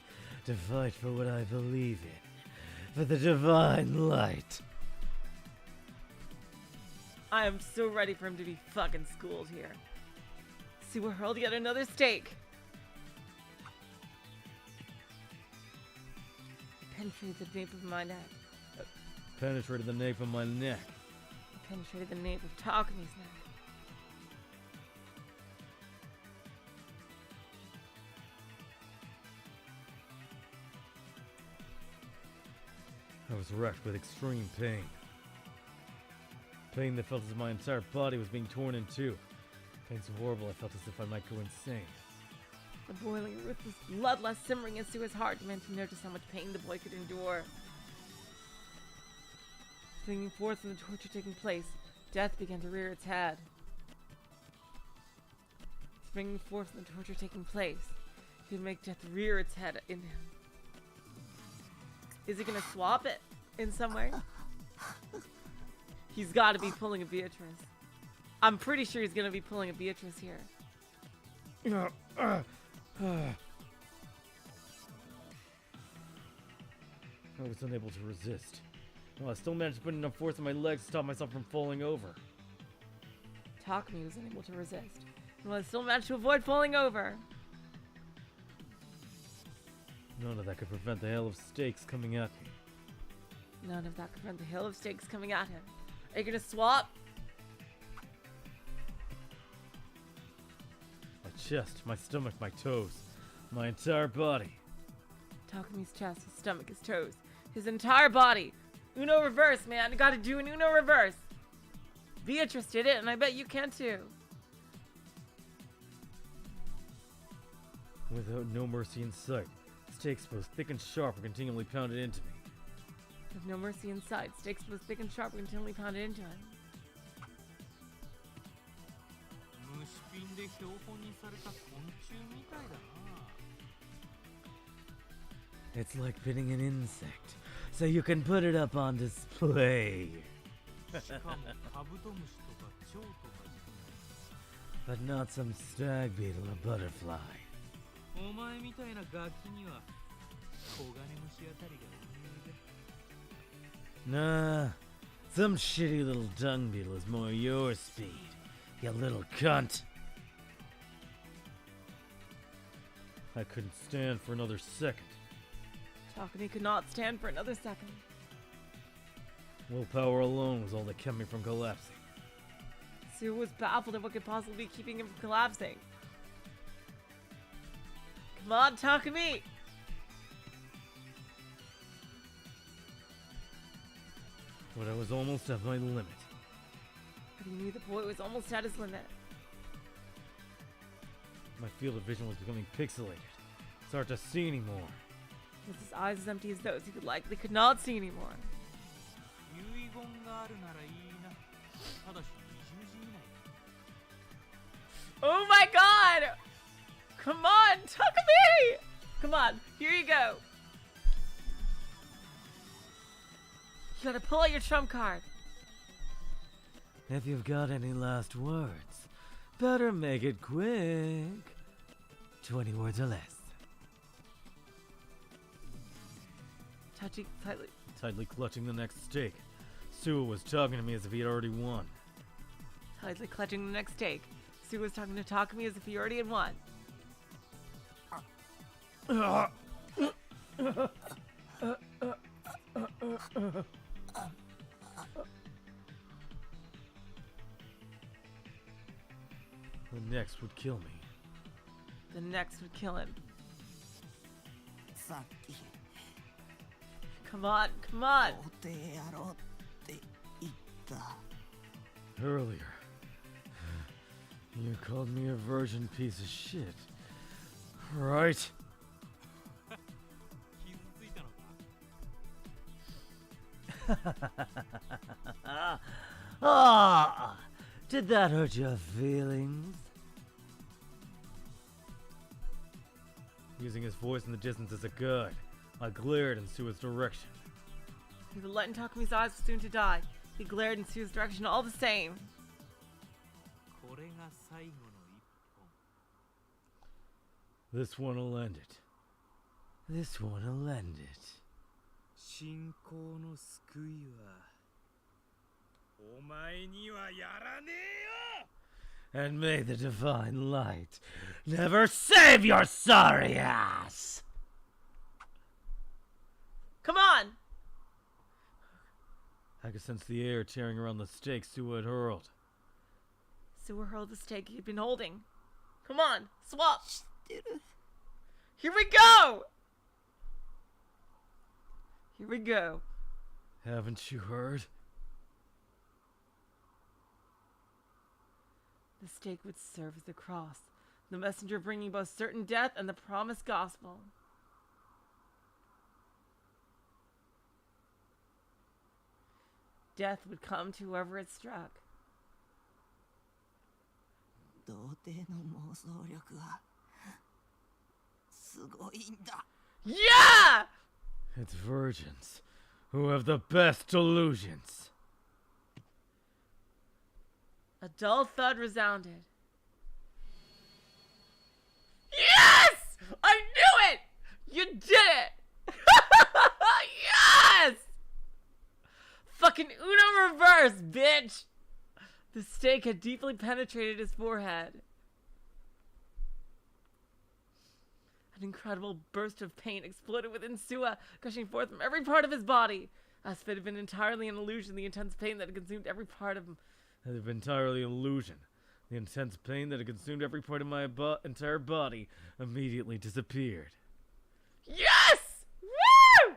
to fight for what I believe in, for the divine light. I am so ready for him to be fucking schooled here. Suo hurled yet another stake. Penetrated the nape of my neck. Penetrated the nape of my neck. Penetrated the nape of Takumi's neck. I was racked with extreme pain. Pain that felt as if my entire body was being torn in two. Pain so horrible I felt as if I might go insane. The boiling, ruthless bloodlust simmering into his heart meant to notice how much pain the boy could endure. Springing forth from the torture taking place, death began to rear its head. Springing forth from the torture taking place, he would make death rear its head in him. Is he gonna swap it in some way? He's got to be pulling a Beatrice. I'm pretty sure he's gonna be pulling a Beatrice here. I was unable to resist. Well, I still managed to put enough force on my legs to stop myself from falling over. Takumi was unable to resist. Well, I still managed to avoid falling over. None of that could prevent the hail of stakes coming at me. None of that could prevent the hail of stakes coming at him. Are you gonna swap? My chest, my stomach, my toes, my entire body. Takumi's chest, his stomach, his toes, his entire body. Uno reverse, man. You gotta do an Uno reverse. Beatrice did it, and I bet you can too. Without no mercy in sight, stakes both thick and sharp were continually pounded into me. With no mercy in sight, stakes both thick and sharp were continually pounded into him. 虫ピンで標本にされた昆虫みたいだな。 It's like pinning an insect, so you can put it up on display. しかもカブトムシとか蝶とかじゃない。 But not some stag beetle or butterfly. お前みたいなガキにはコガネムシあたりがお似合いだ。 Nah, some shitty little dung beetle is more your speed, you little cunt. I couldn't stand for another second. Takumi could not stand for another second. Willpower alone was all that kept me from collapsing. Sue was baffled at what could possibly be keeping him from collapsing. Come on, Takumi! But I was almost at my limit. But he knew the boy was almost at his limit. My field of vision was becoming pixelated. It's hard to see anymore. With his eyes as empty as those, he could not see anymore. 遺言があるならいいな。ただし20時以内。 Oh my god! Come on, Takumi! Come on, here you go. You gotta pull out your trump card. If you've got any last words, better make it quick. 20 words or less. Tightly clutching the next stake, Sue was talking to me as if he had already won. Tightly clutching the next stake, Sue was talking to Takumi as if he already had won. The next would kill me. The next would kill him. さっき Come on, come on! 皇帝やろうって言った。 Earlier, you called me a virgin piece of shit. Right? 傷ついたのか。 Ah, did that hurt your feelings? Using his voice in the distance as a guide, I glared in Sue's direction. He was letting Takumi's eyes were soon to die. He glared in Sue's direction all the same. これが最後の一本。 This one'll end it. This one'll end it. 信仰の救いはお前にはやらねえよ。 And may the divine light never save your sorry ass! Come on! I could sense the air tearing around the stake Sue had hurled. Sue hurled the stake he'd been holding. Come on, swap! 知ってる。 Here we go! Here we go. Haven't you heard? The stake would serve as the cross, the messenger bringing both certain death and the promised gospel. Death would come to whoever it struck. 童貞の妄想力はすごいんだ。 Yeah! It's virgins who have the best delusions. A dull thud resounded. Yes! I knew it! You did it! Yes! Fucking Uno reverse, bitch! The stake had deeply penetrated his forehead. An incredible burst of pain exploded within Sua, gushing forth from every part of his body. As if it had been entirely an illusion, the intense pain that had consumed every part of him. It had been entirely an illusion. The intense pain that had consumed every part of my entire body immediately disappeared. Yes! Woo!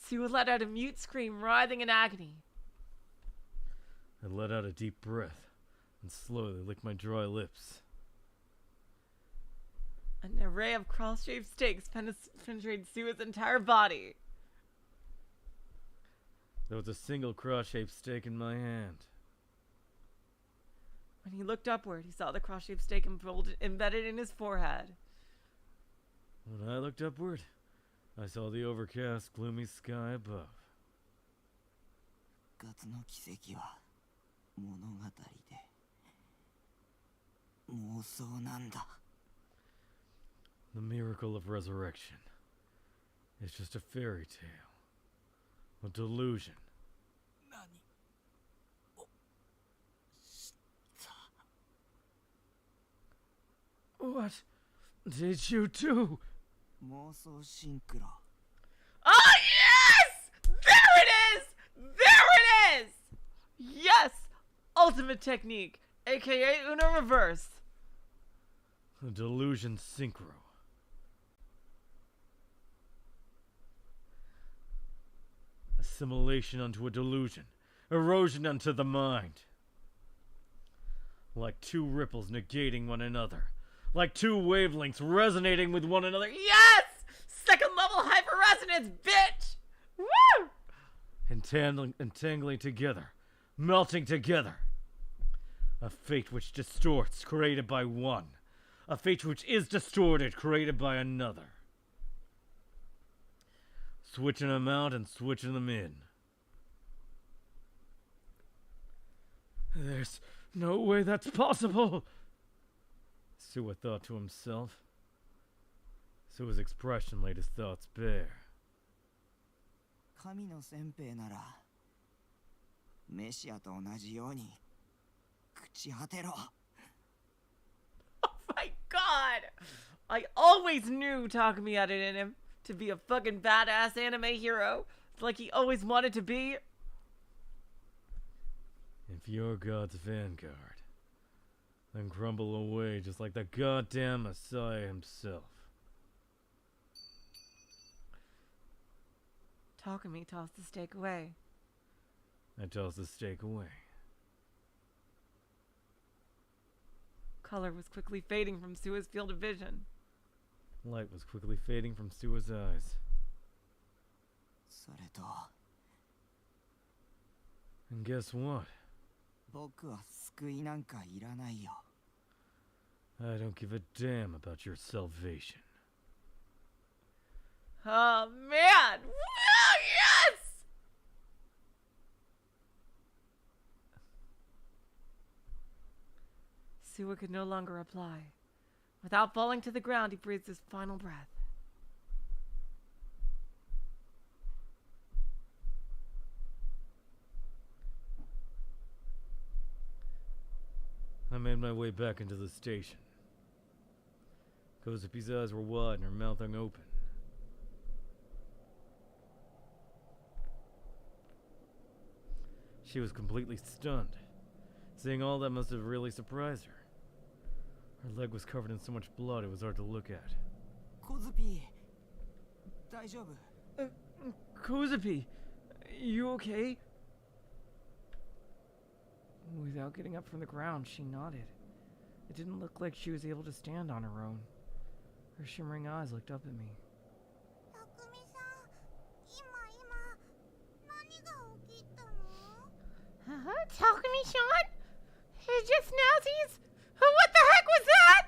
Sua let out a mute scream, writhing in agony. I let out a deep breath and slowly licked my dry lips. An array of cross-shaped stakes penetrated Sua's entire body. There was a single cross-shaped stake in my hand. When he looked upward, he saw the cross-shaped stake embedded in his forehead. When I looked upward, I saw the overcast, gloomy sky above. 復活の奇跡は物語で妄想なんだ。 The miracle of resurrection is just a fairy tale, a delusion. 何をした What did you do? 妄想シンクロ。 Oh, yes! There it is! There it is! Yes! Ultimate technique, aka Uno reverse. A delusion synchro. Assimilation unto a delusion. Erosion unto the mind. Like two ripples negating one another. Like two wavelengths resonating with one another. Yes! Second level hyperresonance, bitch! Woo! Entangling together. Melting together. A fate which distorts, created by one. A fate which is distorted, created by another. Switching them out and switching them in. There's no way that's possible, Sua thought to himself. Sua's expression laid his thoughts bare. 神の先兵ならメシアと同じように朽ち果てろ。 Oh my god! I always knew Takumi had it in him to be a fucking badass anime hero. It's like he always wanted to be. If you're God's vanguard, then crumble away just like the goddamn Messiah himself. Takumi tossed the stake away. I tossed the stake away. Color was quickly fading from Sua's field of vision. Light was quickly fading from Sua's eyes. それと And guess what? 僕は救いなんかいらないよ。 I don't give a damn about your salvation. Oh man! Woo, yes! Sua could no longer reply. Without falling to the ground, he breathed his final breath. I made my way back into the station. Kozupi's eyes were wide and her mouth hung open. She was completely stunned. Seeing all that must have really surprised her. Her leg was covered in so much blood it was hard to look at. コズピー、大丈夫？ Kozupii, you okay? Without getting up from the ground, she nodded. It didn't look like she was able to stand on her own. Her shimmering eyes looked up at me. たくみさん、今何が起きたの？Takumi-san? It's just Nazis? What the heck was that?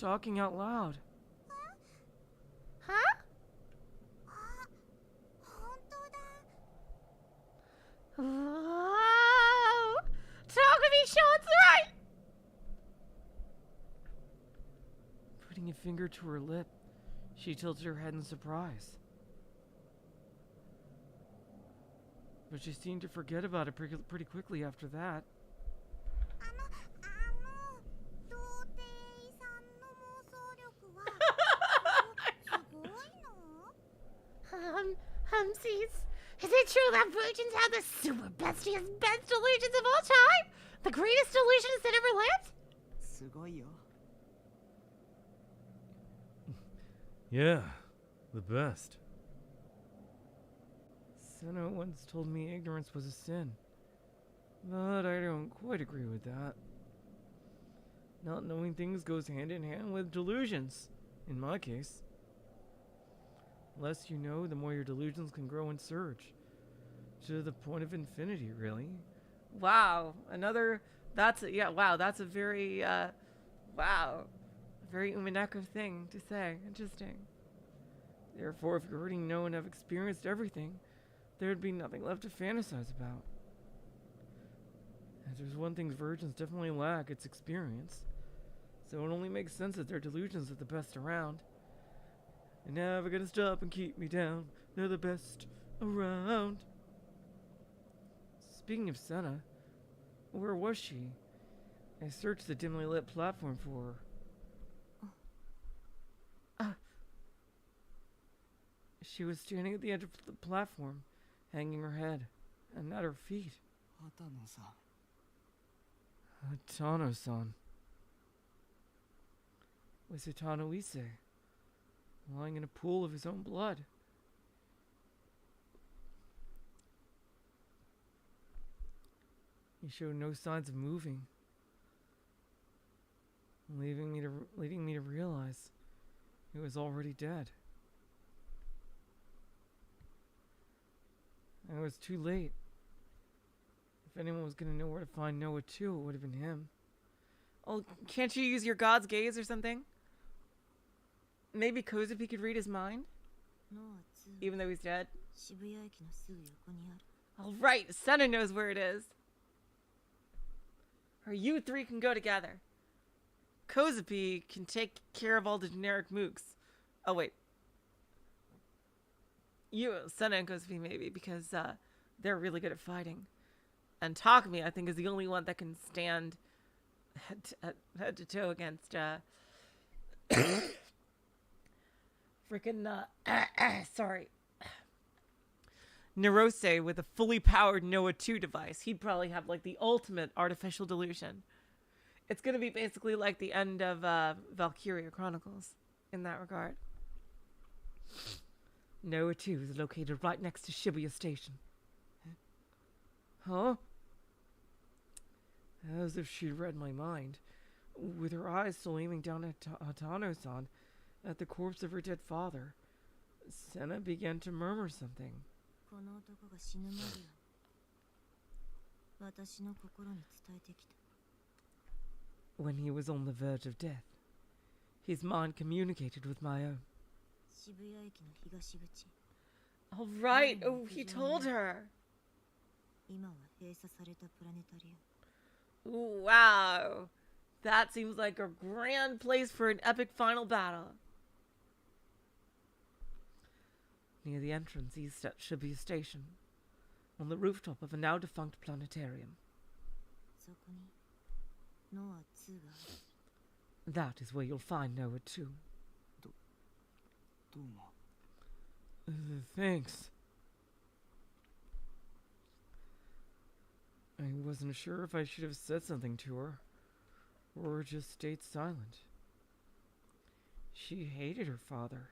talking out loud. Huh? あ、本当だ。 Oh, Takumi-san's right! Putting a finger to her lip, she tilted her head in surprise. But she seemed to forget about it pretty quickly after that. 童貞さんの妄想力はすごいの？ Humsies, is it true that virgins have the super bestiest best delusions of all time? The greatest delusions that ever lived? すごいよ。 Yeah, the best. Sena once told me ignorance was a sin, but I don't quite agree with that. Not knowing things goes hand in hand with delusions, in my case. The less you know, the more your delusions can grow and surge. To the point of infinity, really. Wow, that's a very, very Umineko thing to say. Interesting. Therefore, if you already know and have experienced everything, there'd be nothing left to fantasize about. If there's one thing virgins definitely lack, it's experience. So it only makes sense that their delusions are the best around. They're never gonna stop and keep me down. They're the best around. Speaking of Sena, where was she? I searched the dimly lit platform for her. She was standing at the edge of the platform, hanging her head, and at her feet. 畑野さん。 Hatano-san. Was Hatano Ise, lying in a pool of his own blood. He showed no signs of moving, leading me to realize he was already dead. And it was too late. If anyone was gonna know where to find NoaH 2, it would have been him. Oh, can't you use your god's gaze or something? Maybe Kozupii could read his mind, even though he's dead. 渋谷駅のすぐ横にある。 All right, Sena knows where it is. Or you three can go together. Kozupii can take care of all the generic mooks. Oh wait, Sena and Kozupii maybe, because they're really good at fighting. And Takumi, I think, is the only one that can stand head to toe against freaking sorry, Narose with a fully powered NoaH 2 device. He'd probably have like the ultimate artificial delusion. It's gonna be basically like the end of Valkyria Chronicles in that regard. NoaH 2 is located right next to Shibuya Station. Huh? As if she'd read my mind, with her eyes still aiming down at Hatano-san, at the corpse of her dead father, Sena began to murmur something. この男が死ぬ間際に私の心に伝えてきた。 When he was on the verge of death, his mind communicated with my own. 渋谷駅の東口。 All right. Oh, he told her. 今は閉鎖されたプラネタリアム。 Ooh, wow. That seems like a grand place for an epic final battle. Near the entrance east at Shibuya Station, on the rooftop of a now defunct planetarium. そこにノア2がある。 That is where you'll find NoaH 2. どうも。 Thanks. I wasn't sure if I should have said something to her, or just stayed silent. She hated her father,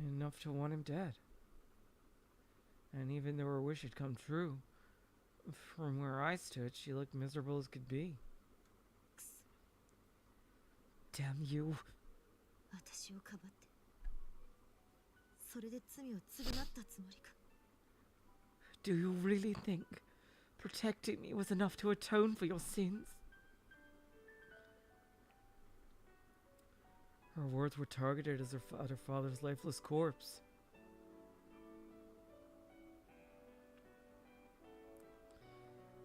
enough to want him dead. And even though her wish had come true, from where I stood, she looked miserable as could be. Damn you. 私をかばって。それで罪を償ったつもりか。 Do you really think protecting me was enough to atone for your sins? Her words were targeted as at her father's lifeless corpse.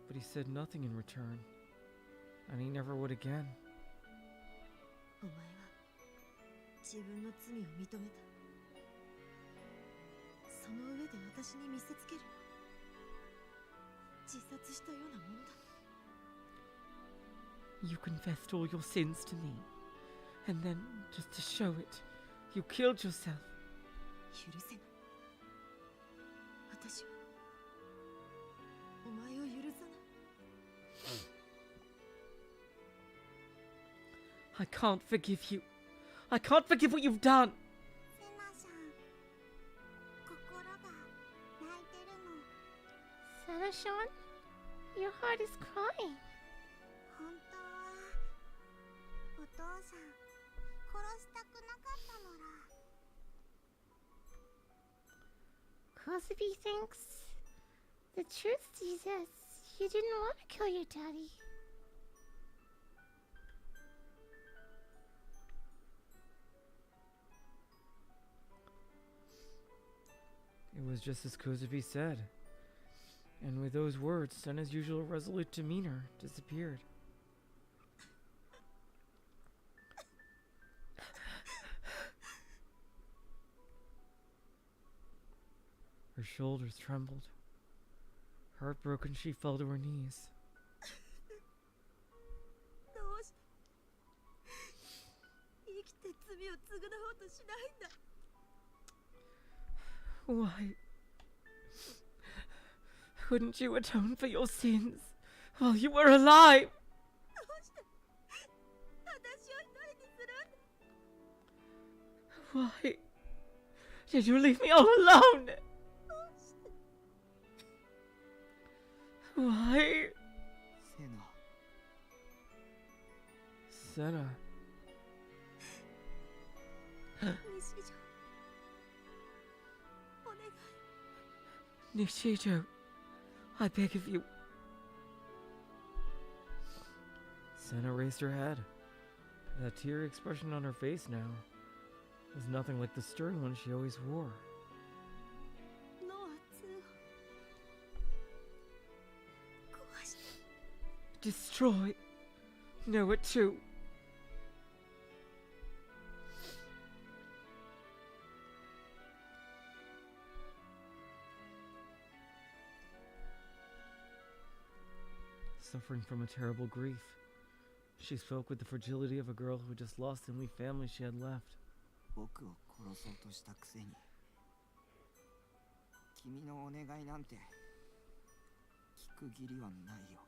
But he said nothing in return, and he never would again. お前は自分の罪を認めた。その上で私に見せつける。自殺したようなもんだ。You confessed all your sins to me, and then, just to show it, you killed yourself. 許せない。私はお前を許さない。I can't forgive you. I can't forgive what you've done. セナさん、心が泣いてるの。 Sena-san, your heart is crying. 本当はお父さん殺したくなかったのら。 Kozupii thinks the truth says you didn't want to kill your daddy. It was just as Kozupii said. And with those words, Sena's usual resolute demeanor disappeared. Her shoulders trembled. Heartbroken, she fell to her knees. どうして生きて罪を償おうとしないんだ。 Why? Couldn't you atone for your sins while you were alive? どうして私を一人にするんだ。 Why did you leave me all alone? どうして Why? セナ Sena, 西条お願い。 Nishijo, I beg of you. Sena raised her head. That teary expression on her face now was nothing like the stern one she always wore. ノア2を壊して Destroy. NoaH too. Suffering from a terrible grief, she spoke with the fragility of a girl who just lost the only family she had left. 僕を殺そうとしたくせに君のお願いなんて聞く義理はないよ。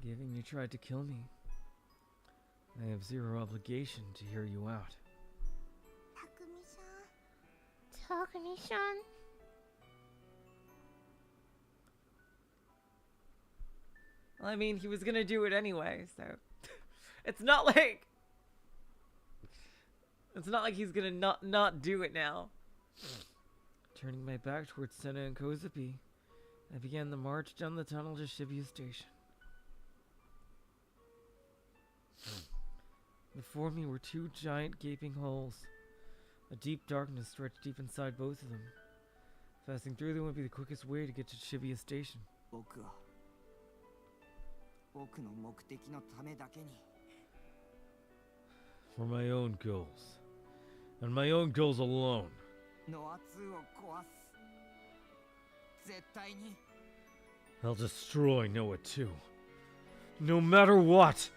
Given you tried to kill me, I have zero obligation to hear you out. たくみさん、 Takumi-san, I mean, he was gonna do it anyway, so it's not like he's gonna not do it now. Turning my back towards Sena and Kozupii, I began the march down the tunnel to Shibuya Station. Before me were two giant gaping holes. A deep darkness stretched deep inside both of them. Passing through them would be the quickest way to get to Shibuya Station. 僕は僕の目的のためだけに For my own goals. And my own goals alone. ノア2を壊す。絶対に I'll destroy NoaH too. No matter what!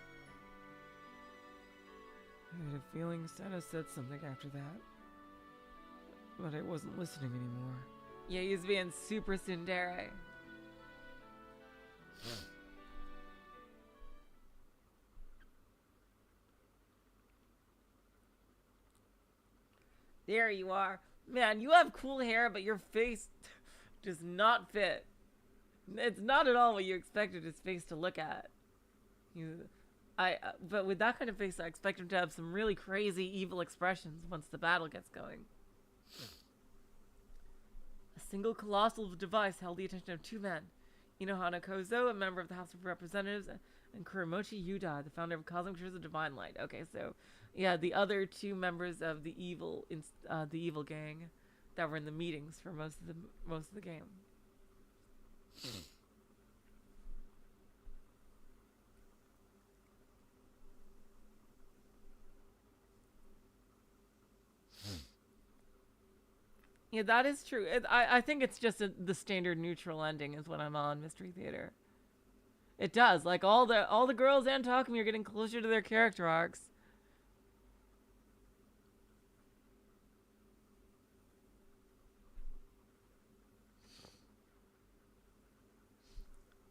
I had a feeling Sena said something after that. But I wasn't listening anymore. Yeah, he's being super tsundere. There you are. Man, you have cool hair, but your face does not fit. It's not at all what you expected his face to look at. But with that kind of face, I expect him to have some really crazy, evil expressions once the battle gets going. A single colossal device held the attention of two men. Inohana Kozo, a member of the House of Representatives, and Kurimochi Yudai, the founder of Cosmic Church of Divine Light. Okay, so Yeah, the other two members of the evil gang that were in the meetings for most of the game. Yeah, that is true. I think it's just the standard neutral ending is what I'm on Mystery Theater. It does. Like all the girls and Takumi are getting closer to their character arcs.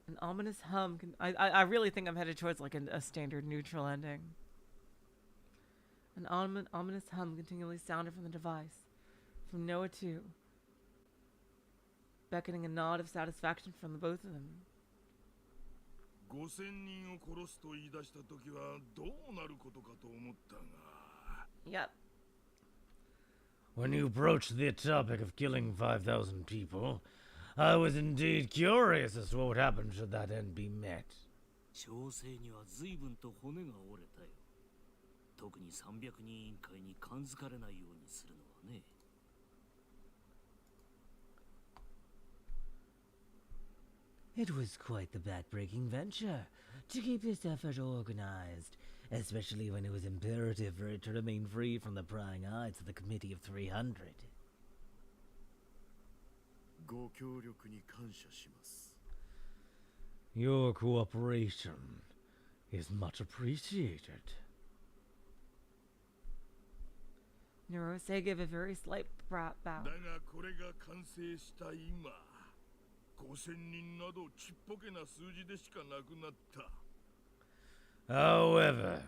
An ominous hum. I really think I'm headed towards like a standard neutral ending. An ominous hum continually sounded from the device. From NoaH 2. Beckoning a nod of satisfaction from the both of them. 5000人を殺すと言い出した時はどうなることかと思ったが Yep. When you broached the topic of killing 5,000 people, I was indeed curious as to what would happen should that end be met. 調整には随分と骨が折れたよ。特に300人委員会に感づかれないようにするのはね。It was quite the back-breaking venture to keep this effort organized, especially when it was imperative for it to remain free from the prying eyes of the Committee of 300. ご協力に感謝します。 Your cooperation is much appreciated. Nerose gave a very slight bow. だがこれが完成した今、5000人などちっぽけな数字でしかなくなった。 However,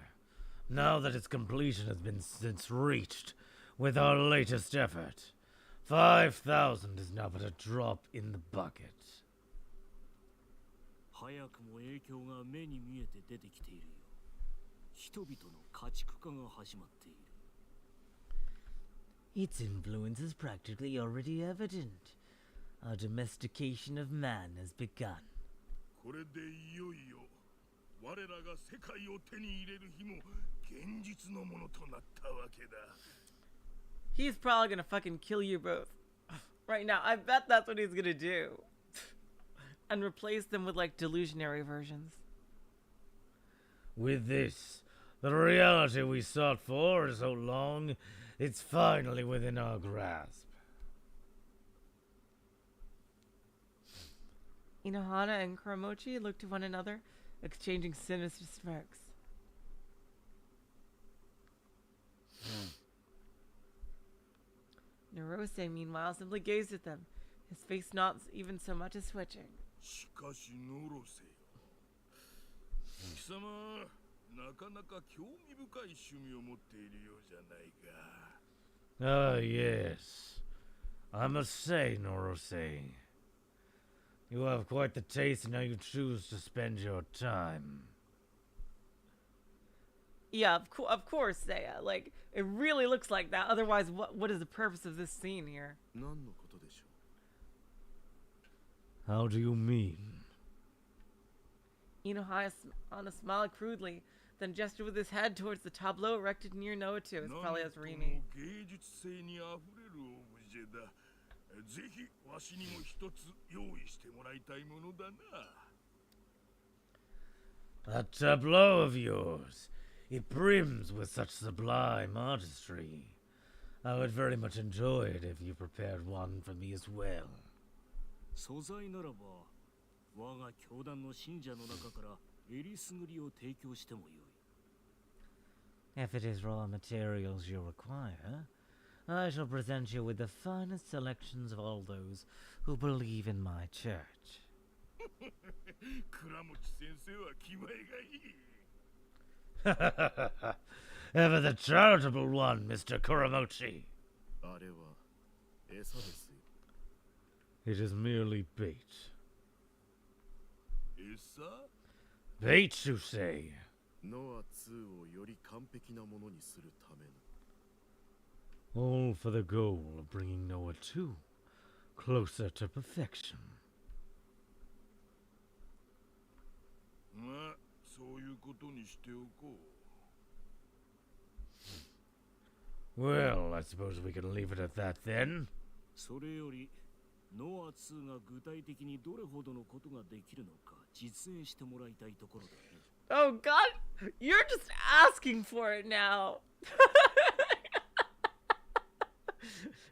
now that its completion has been since reached, with our latest effort, 5,000 is now but a drop in the bucket. 早くも影響が目に見えて出てきているよ。人々の家畜化が始まっている。 Its influence is practically already evident. Our domestication of man has begun. これでいよいよ我らが世界を手に入れる日も現実のものとなったわけだ。 He's probably gonna fucking kill you both. Right now, I bet that's what he's gonna do. And replace them with like delusionary versions. With this, the reality we sought for so long, it's finally within our grasp. Inohana and Kuramochi look to one another, exchanging sinister smirks. Nerose, meanwhile, simply gazed at them, his face not even so much as switching. しかしノロセよ。貴様、なかなか興味深い趣味を持っているようじゃないか。 Ah, yes. I must say, Norose, you have quite the taste in how you choose to spend your time. Yeah, of course, Seiya. Like, it really looks like that. Otherwise, what is the purpose of this scene here? 何のことでしょう。 How do you mean? Inohana smiled crudely, then gestured with his head towards the tableau erected near NoaH 2. It's probably as Rimi. 芸術性にあふれるオブジェだ。ぜひわしにも一つ用意してもらいたいものだな。 That tableau of yours, it brims with such sublime artistry. I would very much enjoy it if you prepared one for me as well. 素材ならば、我が教団の信者の中からえりすぐりを提供してもよい。 If it is raw materials you require, I shall present you with the finest selections of all those who believe in my church. 倉持先生は気前がいい。 Ever the charitable one, Mr. Kuramochi. あれは餌ですよ。 It is merely bait. 餌？ Bait, you say? ノア2をより完璧なものにするための。 All for the goal of bringing NoaH 2 closer to perfection. まあ、そういうことにしておこう。Well, I suppose we can leave it at that then. それよりノア2が具体的にどれほどのことができるのか実演してもらいたいところだね。 Oh God, you're just asking for it now.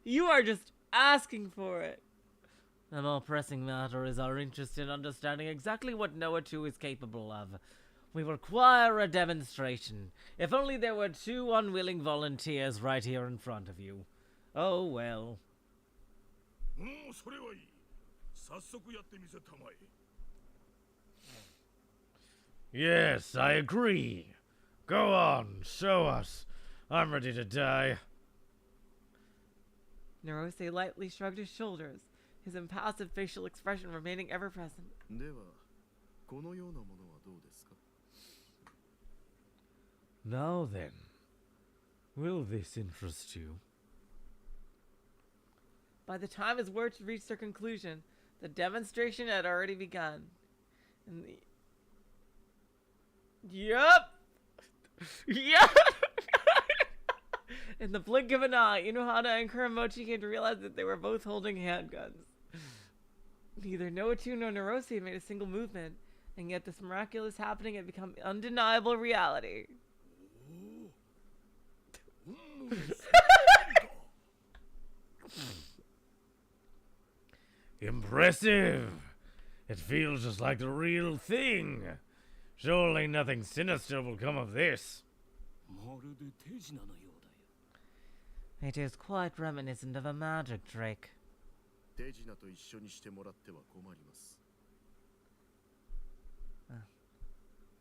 You are just asking for it. The more pressing matter is our interest in understanding exactly what NoaH 2 is capable of. We require a demonstration. If only there were 2 unwilling volunteers right here in front of you. Oh well. それはいい。早速やってみせたまえ。 Yes, I agree. Go on, show us. I'm ready to die. Narose lightly shrugged his shoulders, his impassive facial expression remaining ever present. ではこのようなものはどうですか？ Now then, will this interest you? By the time his words reached their conclusion, the demonstration had already begun. And the... Yup! Yup! In the blink of an eye, Inohana and Kuramochi came to realize that they were both holding handguns. Neither NoaH 2 nor Narose had made a single movement, and yet this miraculous happening had become undeniable reality. Impressive! It feels just like the real thing. Surely nothing sinister will come of this. まるで手品のようだよ。 It is quite reminiscent of a magic trick. 手品と一緒にしてもらっては困ります。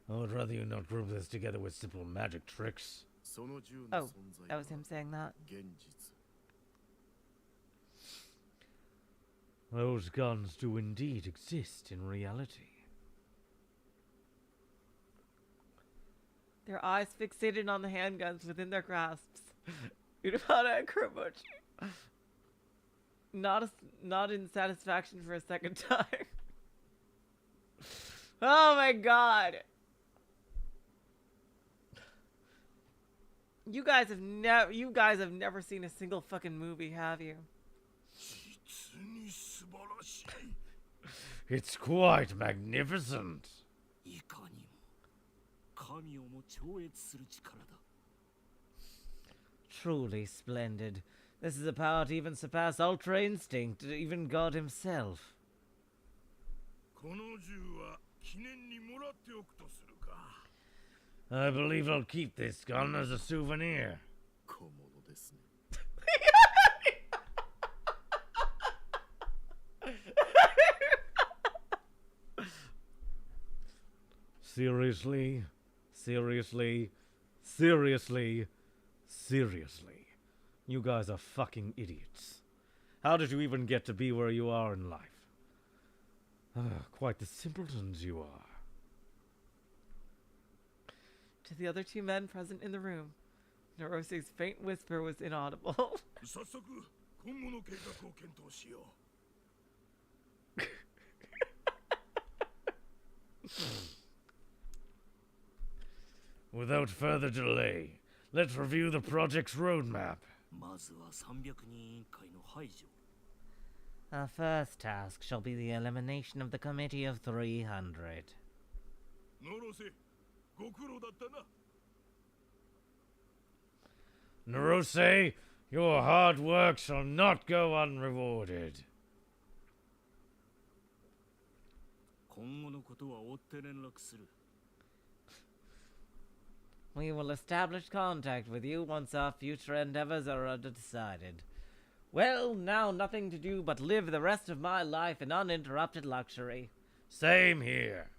I would rather you not group this together with simple magic tricks. その銃の Oh, 存在 that は was him saying that. 現実。 Those guns do indeed exist in reality. Their eyes fixated on the handguns within their grasps. Inohana and Kuramochi. Not in satisfaction for a second time. Oh my God. You guys have never seen a single fucking movie, have you? 実に素晴らしい。 It's quite magnificent. いかにも神をも超越する力だ。 Truly splendid. This is a power to even surpass Ultra Instinct, even God himself. この銃は記念にもらっておくとするか。 I believe I'll keep this gun as a souvenir. 小物ですね。 Seriously? Seriously? Seriously? Seriously? You guys are fucking idiots. How did you even get to be where you are in life? Quite the simpletons you are. To the other 2 men present in the room, Narose's faint whisper was inaudible. 早速今後の計画を検討しよう。 Without further delay, let's review the project's roadmap. まずは300人委員会の排除。 Our first task shall be the elimination of the committee of 300. ノロセ、ご苦労だったな。 Narose, your hard work shall not go unrewarded. 今後のことは追って連絡する。 We will establish contact with you once our future endeavors are decided. Well, now nothing to do but live the rest of my life in uninterrupted luxury. Same here.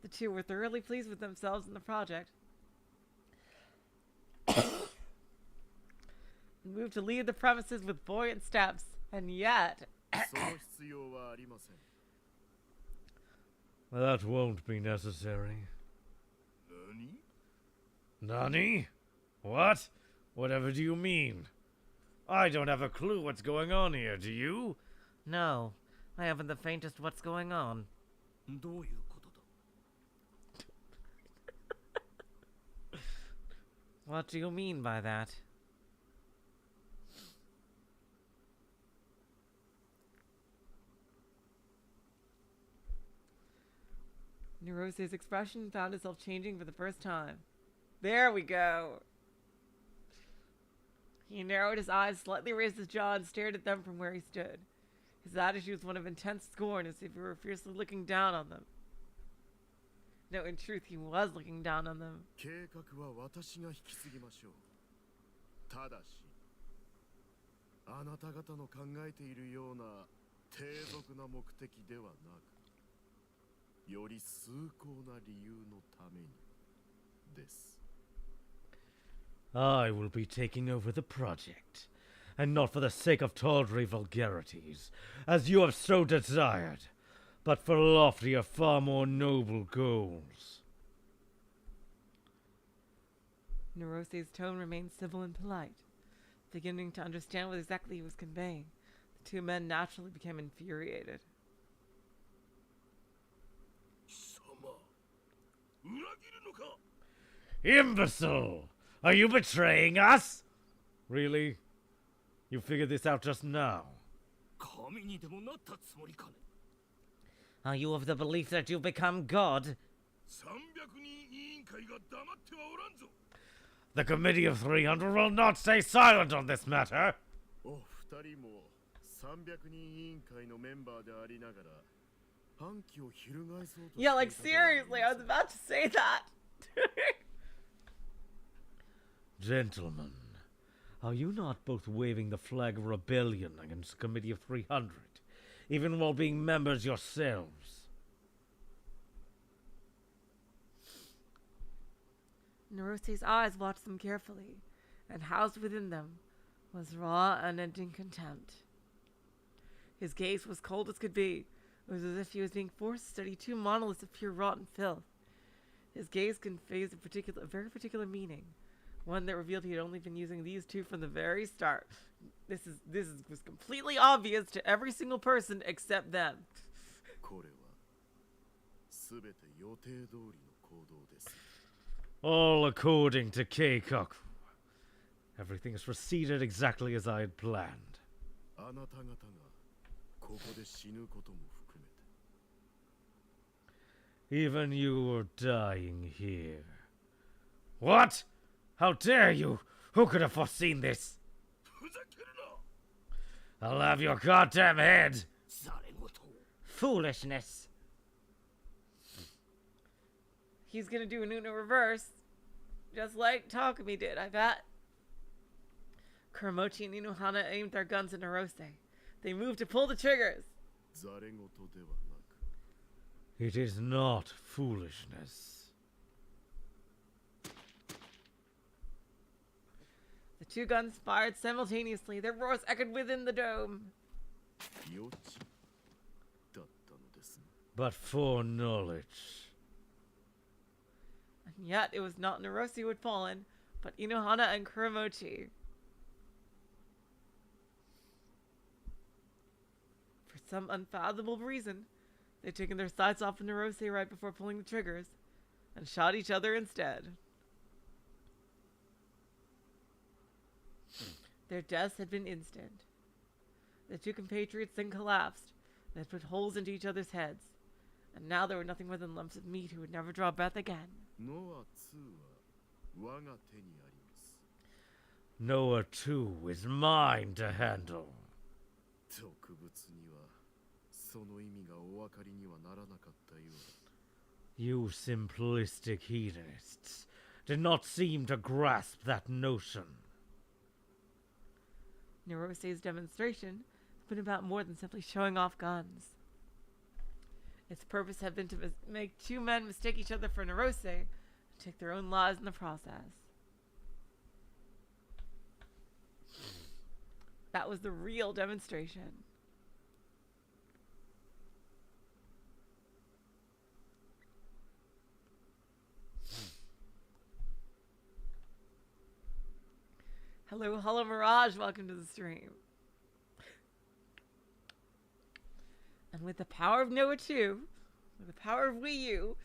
The 2 were thoroughly pleased with themselves and the project. Moved to leave the premises with buoyant steps, and yet... その必要はありません。 That won't be necessary. 何？ Nani? What? Whatever do you mean? I don't have a clue what's going on here, do you? No, I haven't the faintest what's going on. どういうことだ？ What do you mean by that? Nerose's expression found itself changing for the first time. There we go. He narrowed his eyes, slightly raised his jaw, and stared at them from where he stood. His attitude was one of intense scorn, as if he were fiercely looking down on them. No, in truth, he was looking down on them. 計画は私が引き継ぎましょう。ただし、あなた方の考えているような低俗な目的ではなく、より崇高な理由のためにです。I will be taking over the project, and not for the sake of tawdry vulgarities, as you have so desired, but for loftier, far more noble goals. Nerose's tone remained civil and polite. Beginning to understand what exactly he was conveying, the two men naturally became infuriated. Imbecile! Are you betraying us? Really? You figured this out just now? 神にでもなったつもりかね。 Are you of the belief that you've become God? 300人委員会が黙ってはおらんぞ。 The Committee of 300 will not stay silent on this matter. お二人も300人委員会のメンバーでありながら反旗を翻そうと。 Yeah, like seriously, I was about to say that. Gentlemen, are you not both waving the flag of rebellion against the Committee of 300, even while being members yourselves? Nerose's eyes watched them carefully, and housed within them was raw, unending contempt. His gaze was cold as could be. It was as if he was being forced to study two monoliths of pure rotten filth. His gaze conveys a very particular meaning, one that revealed he had only been using these two from the very start. This was completely obvious to every single person except them. これはすべて予定通りの行動です。 All according to Keikaku. Everything has proceeded exactly as I had planned. あなた方がここで死ぬことも含めて。 Even you were dying here. What? How dare you? Who could have foreseen this? ふざけるな。 I'll have your goddamn head! ざれごと。 Foolishness. He's gonna do an Uno reverse, just like Takumi did, I bet. Kuramochi and Inohana aimed their guns at Nerose. They moved to pull the triggers. ざれごとではなく。 It is not foolishness. The two guns fired simultaneously. Their roars echoed within the dome. 予知だったのですね。 But foreknowledge. And yet, it was not Nerose who had fallen, but Inohana and Kuramochi. For some unfathomable reason, they'd taken their sights off of Nerose right before pulling the triggers, and shot each other instead. Their deaths had been instant. The two compatriots then collapsed, and had put holes into each other's heads, and now they were nothing more than lumps of meat who would never draw breath again. NoaH 2は我が手にあります。 NoaH 2 is mine to handle. 特物にはその意味がお分かりにはならなかったようだ。 You simplistic hedonists did not seem to grasp that notion. Nerose's demonstration has been about more than simply showing off guns. Its purpose had been to make two men mistake each other for Nerose and take their own lives in the process. That was the real demonstration. Hello, Mirage. Welcome to the stream. And with the power of NoaH 2, with the power of Wii U,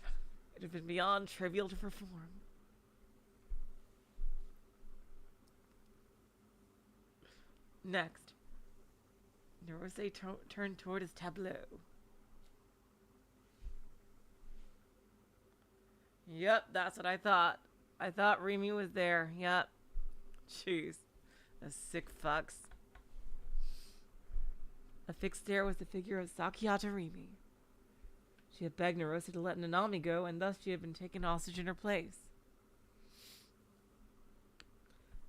it had been beyond trivial to perform. Next, Narose turned toward his tableau. Yep, that's what I thought. I thought Rimi was there. Yep. Jeez. Those sick fucks. Affixed there was the figure of Sakiata Rimi. She had begged Narose to let Nanami go, and thus she had been taken hostage in her place.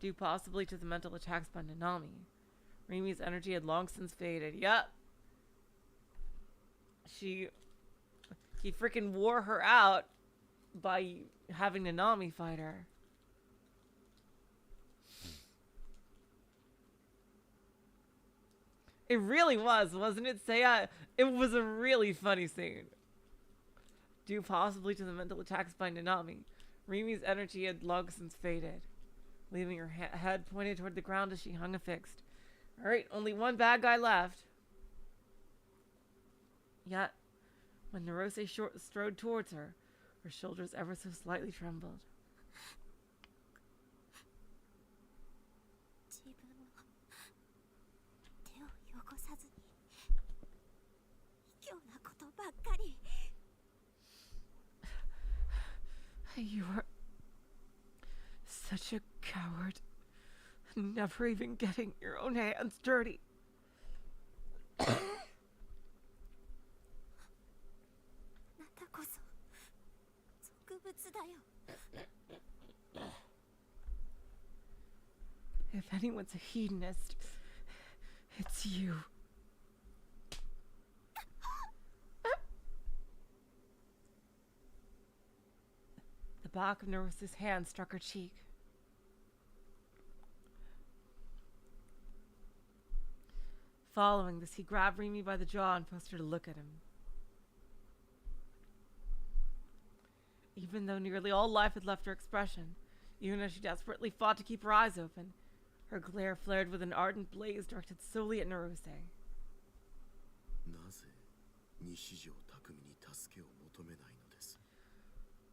Due possibly to the mental attacks by Nanami, Rimi's energy had long since faded. Yup. He freaking wore her out by having Nanami fight her. It really was, wasn't it, Seiya? It was a really funny scene. Due possibly to the mental attacks by Nanami, Rimi's energy had long since faded, leaving her head pointed toward the ground as she hung affixed. Alright, only one bad guy left. Yet, when Narose strode towards her, her shoulders ever so slightly trembled. 自分の手を汚さずに卑怯なことばっかり。 You are such a coward. Never even getting your own hands dirty. あなたこそ俗物だよ。 If anyone's a hedonist, it's you. The back of Narusa's hand struck her cheek. Following this, he grabbed Rimi by the jaw and forced her to look at him. Even though nearly all life had left her expression, even as she desperately fought to keep her eyes open, her glare flared with an ardent blaze directed solely at Naruse. なぜ西条拓海に助けを求めないのです？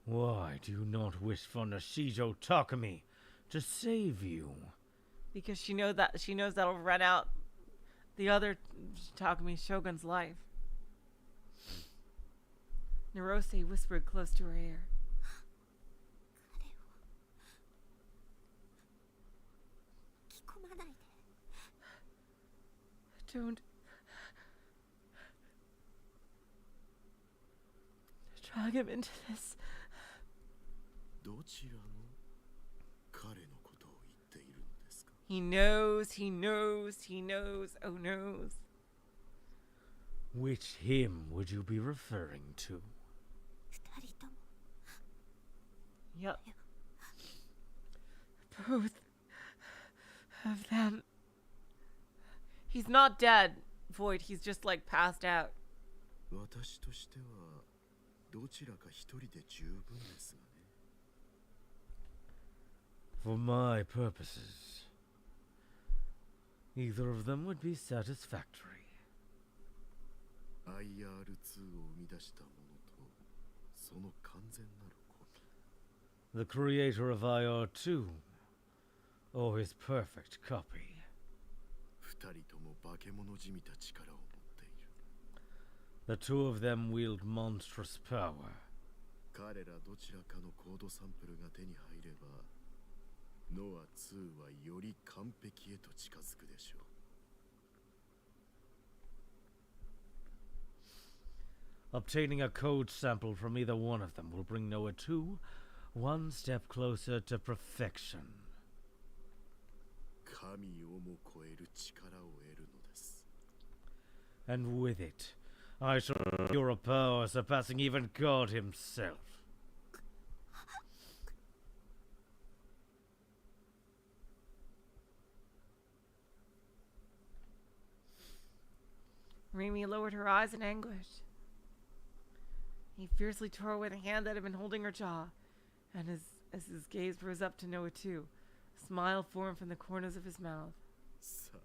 Why do you not wish for Nishijo Takumi to save you? Because she knows that'll run out the other Takumi Shogun's life. Narose whispered close to her ear. 彼を着込まないで。 Don't drag him into this. どちらの彼のことを言っているのですか？ He knows, he knows, he knows, oh knows. Which him would you be referring to? 二人とも Yup. Both of them. He's not dead, Void. He's just like passed out. 私としてはどちらか一人で十分ですがね。 For my purposes, either of them would be satisfactory. IR2 を生み出したものとその完全なるコピー。 The creator of IR2, or his perfect copy. 二人とも化け物じみた力を持っている。 The two of them wield monstrous power. 彼らどちらかのコードサンプルが手に入れば、NoaH2はより完璧へと近づくでしょう。 Obtaining a code sample from either one of them will bring NoaH2 one step closer to perfection. 神をも超える力を得るのです。 And with it, I shall secure a power surpassing even God himself. Rimi lowered her eyes in anguish. He fiercely tore away the hand that had been holding her jaw, and as his gaze rose up to NoaH2, a smile formed from the corners of his mouth. さあ、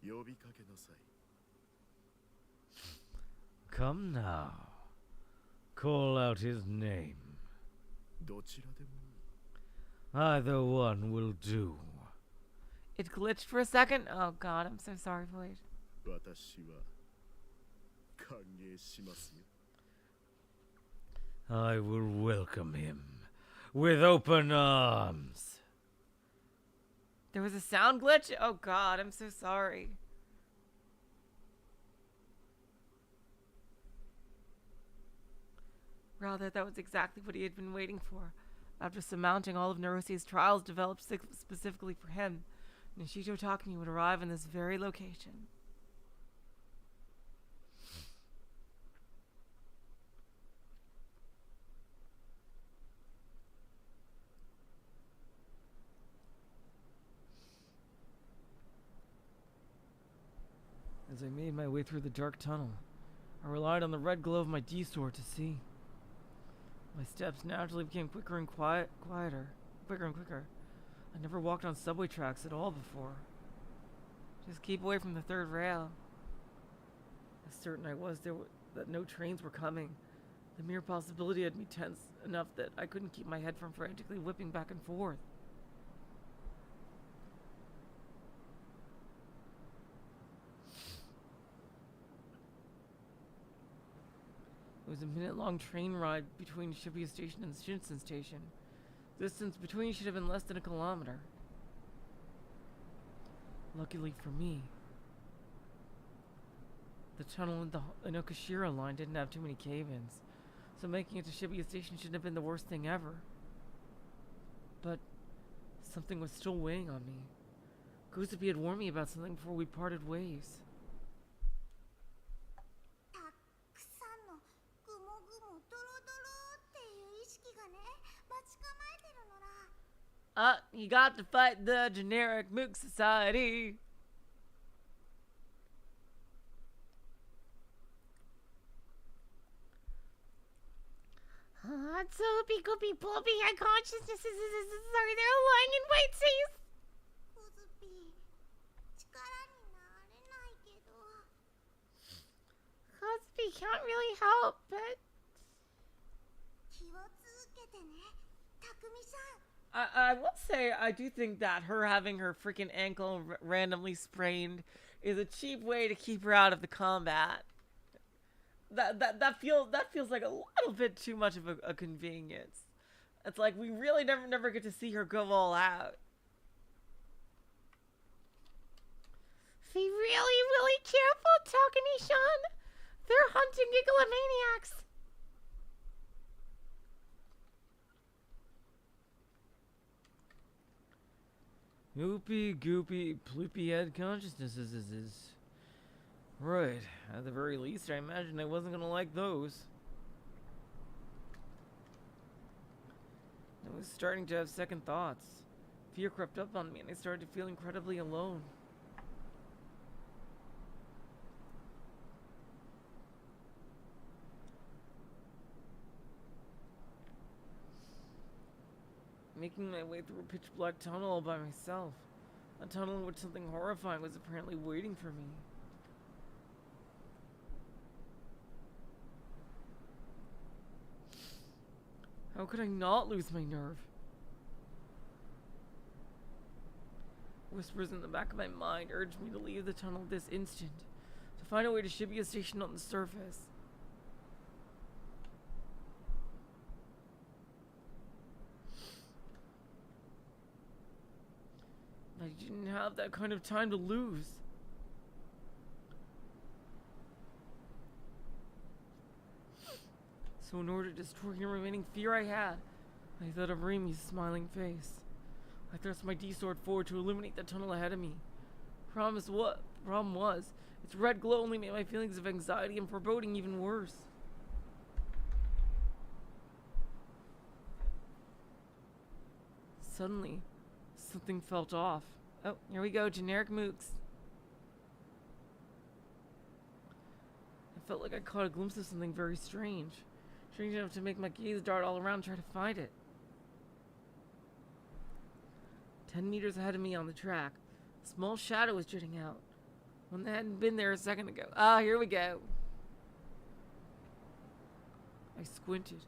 呼びかけなさい。 Come now. Call out his name. どちらでもいい。 Either one will do. It glitched for a second. Oh god, I'm so sorry, Void. 私は歓迎しますよ。 I will welcome him with open arms. There was a sound glitch? Oh god, I'm so sorry. Rather, that was exactly what he had been waiting for. After surmounting all of Narosi's trials developed specifically for him, Nishito Takumi would arrive in this very location. As I made my way through the dark tunnel, I relied on the red glow of my D-sword to see. My steps naturally became quicker and quicker. I never walked on subway tracks at all before. Just keep away from the third rail. As certain I was that no trains were coming, the mere possibility had me tense enough that I couldn't keep my head from frantically whipping back and forth. It was a minute-long train ride between Shibuya Station and Shinsen Station. The distance between should have been less than a kilometer. Luckily for me, the tunnel in the Inokashira line didn't have too many cave-ins, so making it to Shibuya Station shouldn't have been the worst thing ever. But something was still weighing on me. Kozupii had warned me about something before we parted ways. You got to fight the generic Mook Society. Soapy Goopy Ploppy had consciousness. Sorry, they're lying in wait, says. Kozupii can't really help, but... I will say, I do think that her having her freaking ankle randomly sprained is a cheap way to keep her out of the combat. That feels like a little bit too much of a convenience. It's like we really never get to see her go all out. Be really careful, Takumi-san. They're hunting gigalomaniacs. Goopy, ploopy head consciousnesses is. Right. At the very least, I imagined I wasn't gonna like those. I was starting to have second thoughts. Fear crept up on me and I started to feel incredibly alone. Making my way through a pitch black tunnel all by myself. A tunnel in which something horrifying was apparently waiting for me. How could I not lose my nerve? Whispers in the back of my mind urged me to leave the tunnel this instant, to find a way to Shibuya Station on the surface. I didn't have that kind of time to lose. So in order to destroy the remaining fear I had, I thought of Rimi's smiling face. I thrust my D-sword forward to illuminate the tunnel ahead of me. Problem was, its red glow only made my feelings of anxiety and foreboding even worse. Suddenly, something felt off. Oh, here we go, generic mooks. I felt like I caught a glimpse of something very strange. Strange enough to make my gaze dart all around and try to find it. 10 meters ahead of me on the track, a small shadow was jutting out. One that hadn't been there a second ago. Ah, here we go. I squinted.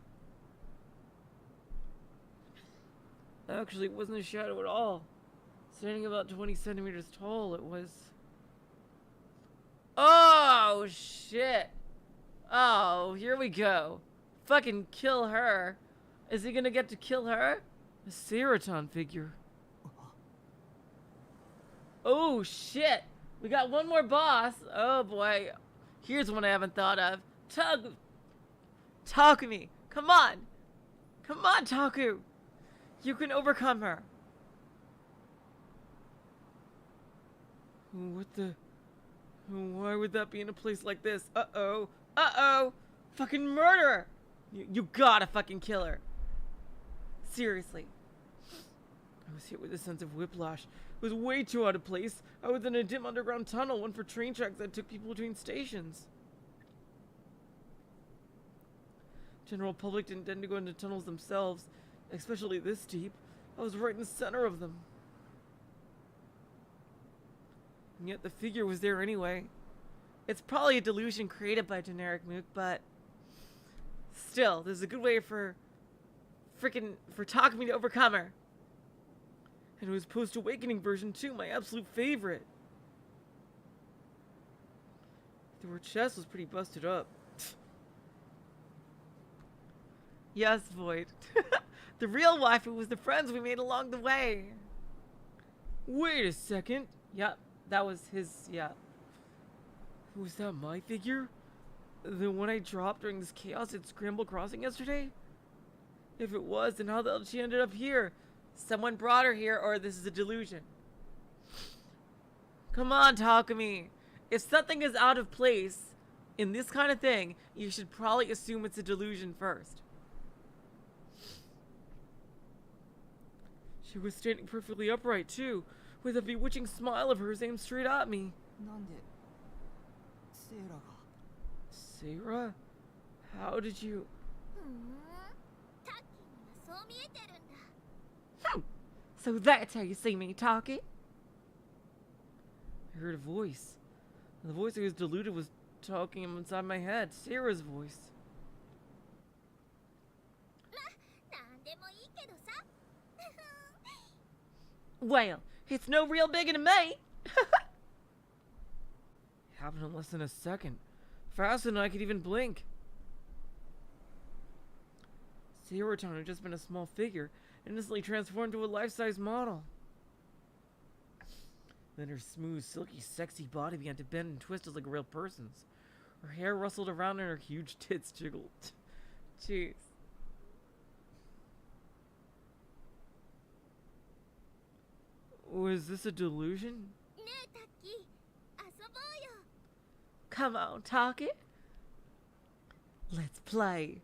Actually, it wasn't a shadow at all. Standing about 20 centimeters tall, it was... Oh, shit. Oh, here we go. Fucking kill her. Is he gonna get to kill her? A Seraton figure. Oh, shit. We got one more boss. Oh, boy. Here's one I haven't thought of. Takumi. Come on. Come on, Taku. You can overcome her. What the... Why would that be in a place like this? Uh-oh. Uh-oh. Fucking murderer. You gotta fucking kill her. Seriously. I was hit with a sense of whiplash. It was way too out of place. I was in a dim underground tunnel, one for train tracks that took people between stations. General public didn't tend to go into tunnels themselves, especially this deep. I was right in the center of them. And yet the figure was there anyway. It's probably a delusion created by generic Mook, but still, there's a good way for Takumi to overcome her. And it was post-awakening version too, my absolute favorite. Though her chest was pretty busted up. Yes, Void. The real waifu was the friends we made along the way. Wait a second. Yep, that was his, yeah. Was that my figure? The one I dropped during this chaos at Scramble Crossing yesterday? If it was, then how the hell did she ended up here? Someone brought her here, or this is a delusion. Come on, Takumi. If something is out of place in this kind of thing, you should probably assume it's a delusion first. She was standing perfectly upright, too, with a bewitching smile of hers aimed straight at me. Sarah? How did you... So that's how you see me, Taki? I heard a voice. The voice I was deluded was talking inside my head. Sarah's voice. Well, it's no real bigger to me. It happened in less than a second. Faster than I could even blink. Seraton had just been a small figure, instantly transformed to a life-size model. Then her smooth, silky, sexy body began to bend and twist like a real person's. Her hair rustled around and her huge tits jiggled. Jeez. Was this a delusion? Come on, Taki. Let's play.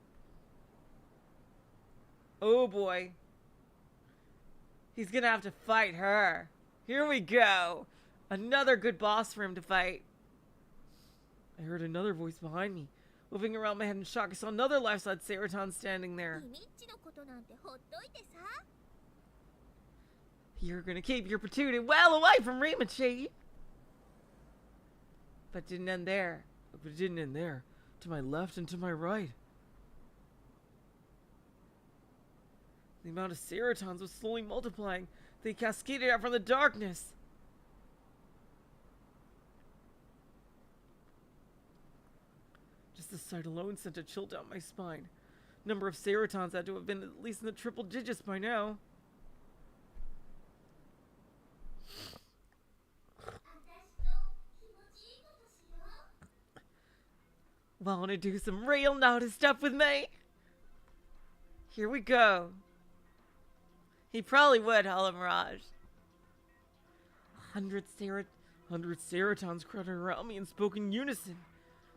Oh boy. He's gonna have to fight her. Here we go. Another good boss for him to fight. I heard another voice behind me. Moving around my head in shock, I saw another life-size Seraton standing there. You're gonna keep your patootie well away from Rimi. But it didn't end there. But it didn't end there. To my left and to my right. The amount of Seratons was slowly multiplying. They cascaded out from the darkness. Just the sight alone sent a chill down my spine. Number of Seratons had to have been at least in the triple digits by now. Wanna do some real NoaH stuff with me? Here we go. He probably would, Hollow Mirage. 100 Seratons crowded around me and spoke in unison.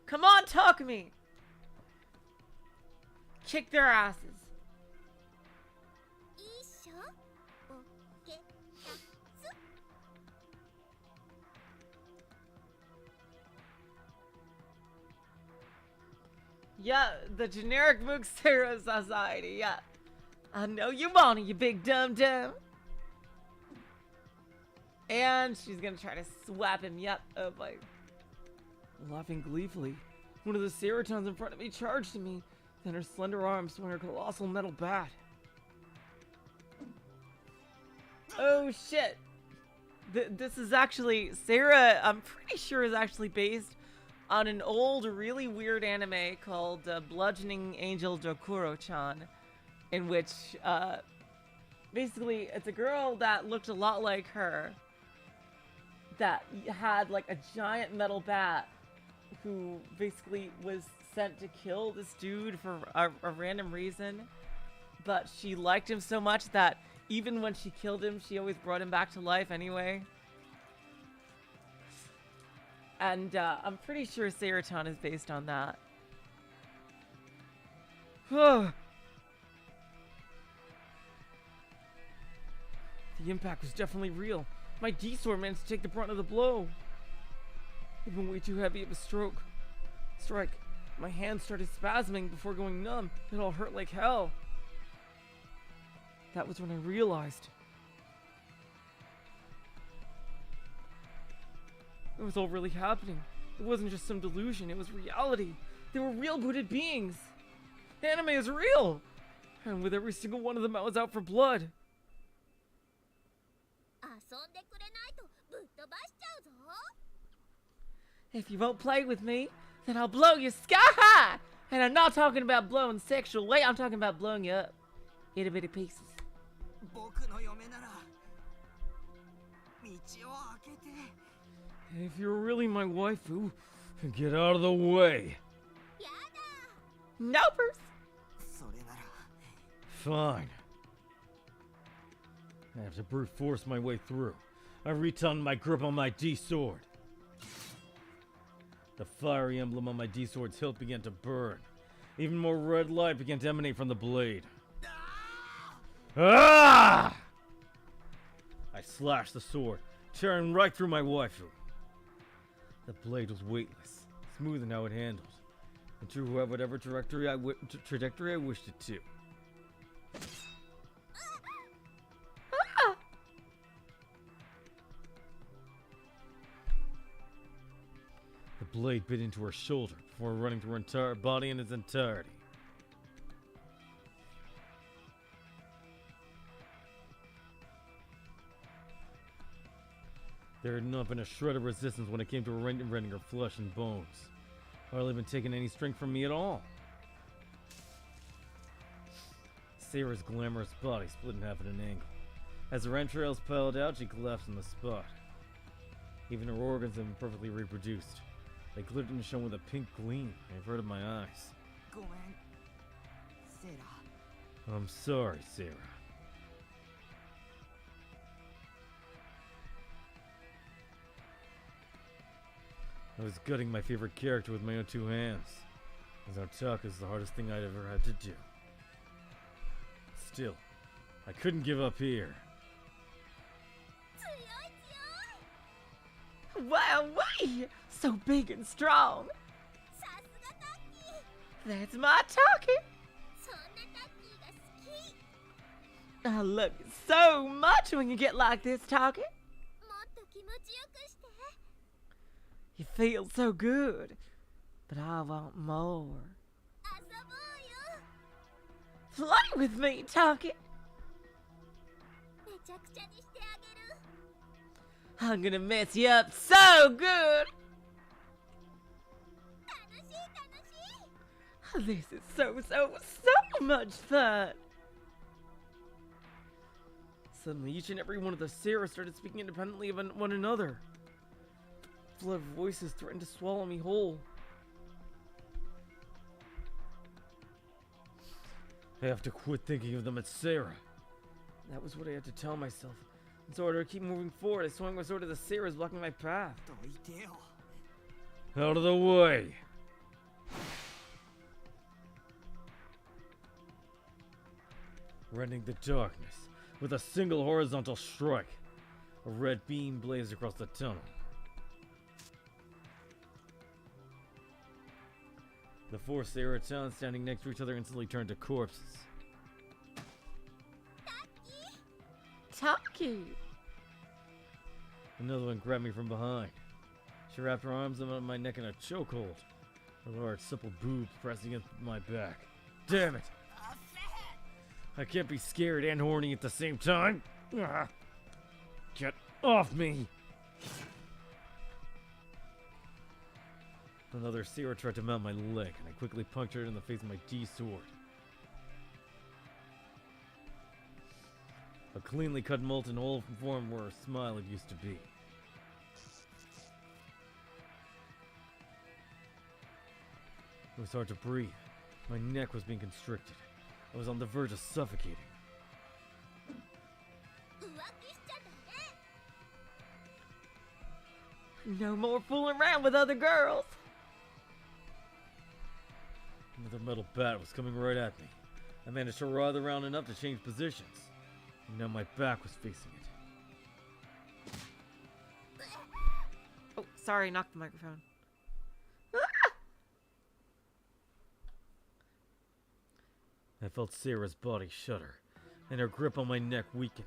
Come on, Takumi! Kick their asses. Yeah, the generic Mook Sarah Society, yeah. I know you want it, you big dum-dum. And she's gonna try to swap him, yep. Oh boy. Laughing gleefully, one of the Seratons in front of me charged at me. Then her slender arm swung her colossal metal bat. Oh shit! This is actually Sarah. I'm pretty sure is actually based on an old, really weird anime called Bludgeoning Angel Dokuro-chan, in which basically it's a girl that looked a lot like her, that had like a giant metal bat, who basically was sent to kill this dude for a random reason, but she liked him so much that even when she killed him, she always brought him back to life anyway. And I'm pretty sure Seroton is based on that. The impact was definitely real. My D-sword managed to take the brunt of the blow. I've been way too heavy of a strike. My hand started spasming before going numb. It all hurt like hell. That was when I realized. It was all really happening. It wasn't just some delusion, it was reality. They were real booted beings. Anime is real! And with every single one of them, I was out for blood. 遊んでくれないとぶっ飛ばしちゃうぞ。 If you won't play with me, then I'll blow you sky high! And I'm not talking about blowing sexual way, I'm talking about blowing you up. Itty bitty pieces. 僕の嫁なら道を開けて。 If you're really my waifu, get out of the way. やだ。 Nopers! それなら Fine. I have to brute force my way through. I retightened my grip on my D-sword. The fiery emblem on my D-sword's hilt began to burn. Even more red light began to emanate from the blade. Ah! I slashed the sword, tearing right through my waifu. The blade was weightless, smooth in how it handled, and true to whatever trajectory I wished it to. The blade bit into her shoulder before running through her entire body in its entirety. There had not been a shred of resistance when it came to rending her flesh and bones. Hardly been taking any strength from me at all. Sarah's glamorous body split in half at an angle. As her entrails piled out, she collapsed on the spot. Even her organs had been perfectly reproduced. They glittered and shone with a pink gleam and averted my eyes. ごめんセーラ I'm sorry, Sarah. I was gutting my favorite character with my own two hands. As Otaka is the hardest thing I'd ever had to do. Still, I couldn't give up here. 強い強い。 Wow, wait! So big and strong! さすがタッキー。 That's my talking! そんなタッキーが好き。 I love you so much when you get like this talking! もっと気持ちよくして。 You feel so good, but I want more. 遊ぼうよ。 Play with me, talking! めちゃくちゃにしてあげる。 I'm gonna mess you up so good! 楽しい楽しい。 This is so much fun! Suddenly, each and every one of the Sarahs started speaking independently of one another. The flood of voices threatened to swallow me whole. I have to quit thinking of them as Sarah. That was what I had to tell myself. In order to keep moving forward, I swung my sword to the Sarahs blocking my path. どいてよ Out of the way! Rending the darkness with a single horizontal strike, a red beam blazed across the tunnel. The four Seratons standing next to each other instantly turned to corpses. Taki! Another one grabbed me from behind. She wrapped her arms around my neck in a chokehold, her large, supple boobs pressing against my back. Damn it! I can't be scared and horny at the same time! Get off me! Another Sera tried to mount my leg, and I quickly punctured it in the face with my D-sword. A cleanly cut molten hole formed where her smile had used to be. It was hard to breathe. My neck was being constricted. I was on the verge of suffocating. No more fooling around with other girls. Another metal bat was coming right at me. I managed to writhe around enough to change positions. And now my back was facing it. Oh, sorry, knocked the microphone. I felt Sera's body shudder, and her grip on my neck weakened.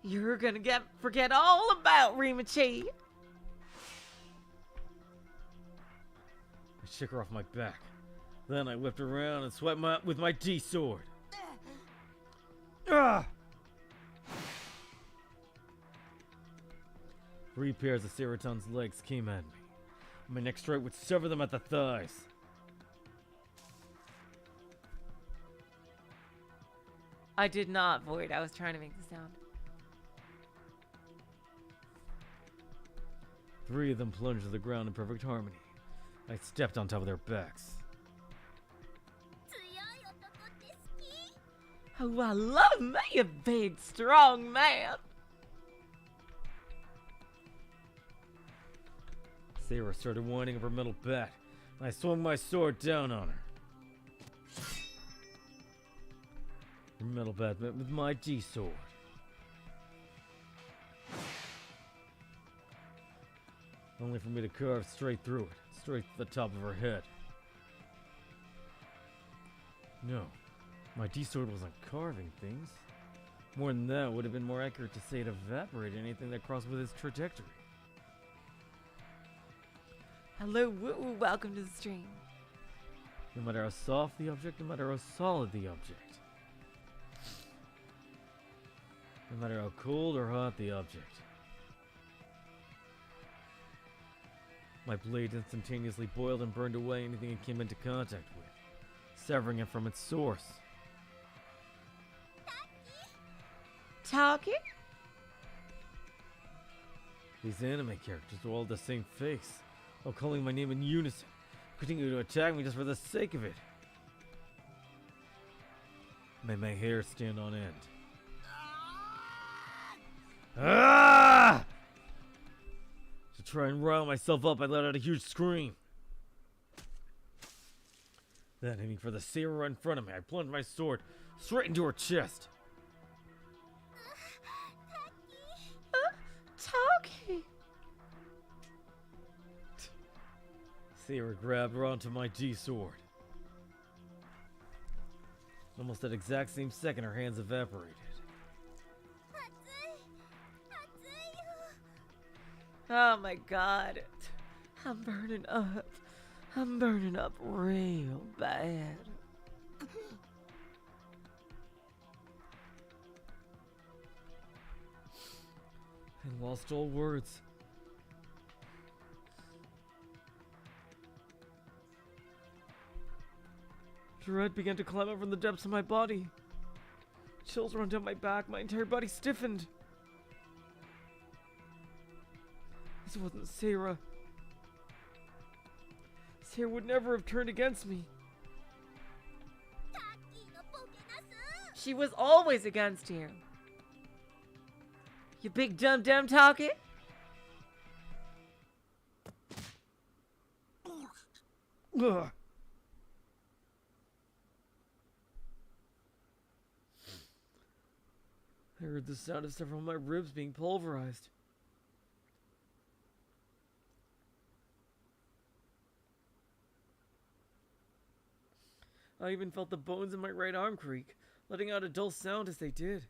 You're gonna forget all about Rimi. I shook her off my back. Then I whipped around and swept with my D-sword. Ah! 3 pairs of Seraton's legs came at me. My next strike would sever them at the thighs. I did not, Void. I was trying to make the sound. 3 of them plunged to the ground in perfect harmony. I stepped on top of their backs. Oh, I love me a big, strong man. Sera started winding up her metal bat, and I swung my sword down on her. Her metal bat met with my D-sword. Only for me to carve straight through it, straight to the top of her head. No, my D-sword wasn't carving things. More than that, it would have been more accurate to say it evaporated anything that crossed with its trajectory. Hello, woo, welcome to the stream. No matter how soft the object, no matter how solid the object. No matter how cold or hot the object. My blade instantaneously boiled and burned away anything it came into contact with, severing it from its source. Talking? These anime characters were all the same face, all calling my name in unison, continuing to attack me just for the sake of it. Made my hair stand on end. Ah! To try and rile myself up, I let out a huge scream. Then, aiming for the Sera in front of me, I plunged my sword straight into her chest. Talking? Sera grabbed her onto my D-sword. Almost that exact same second, her hands evaporated. Oh my god. I'm burning up. I'm burning up real bad. I lost all words. Dread began to climb up from the depths of my body. Chills ran down my back, my entire body stiffened. This wasn't Sera. Sera would never have turned against me. She was always against you. You big dumb talking? Ugh. I heard the sound of several of my ribs being pulverized. I even felt the bones in my right arm creak, letting out a dull sound as they did.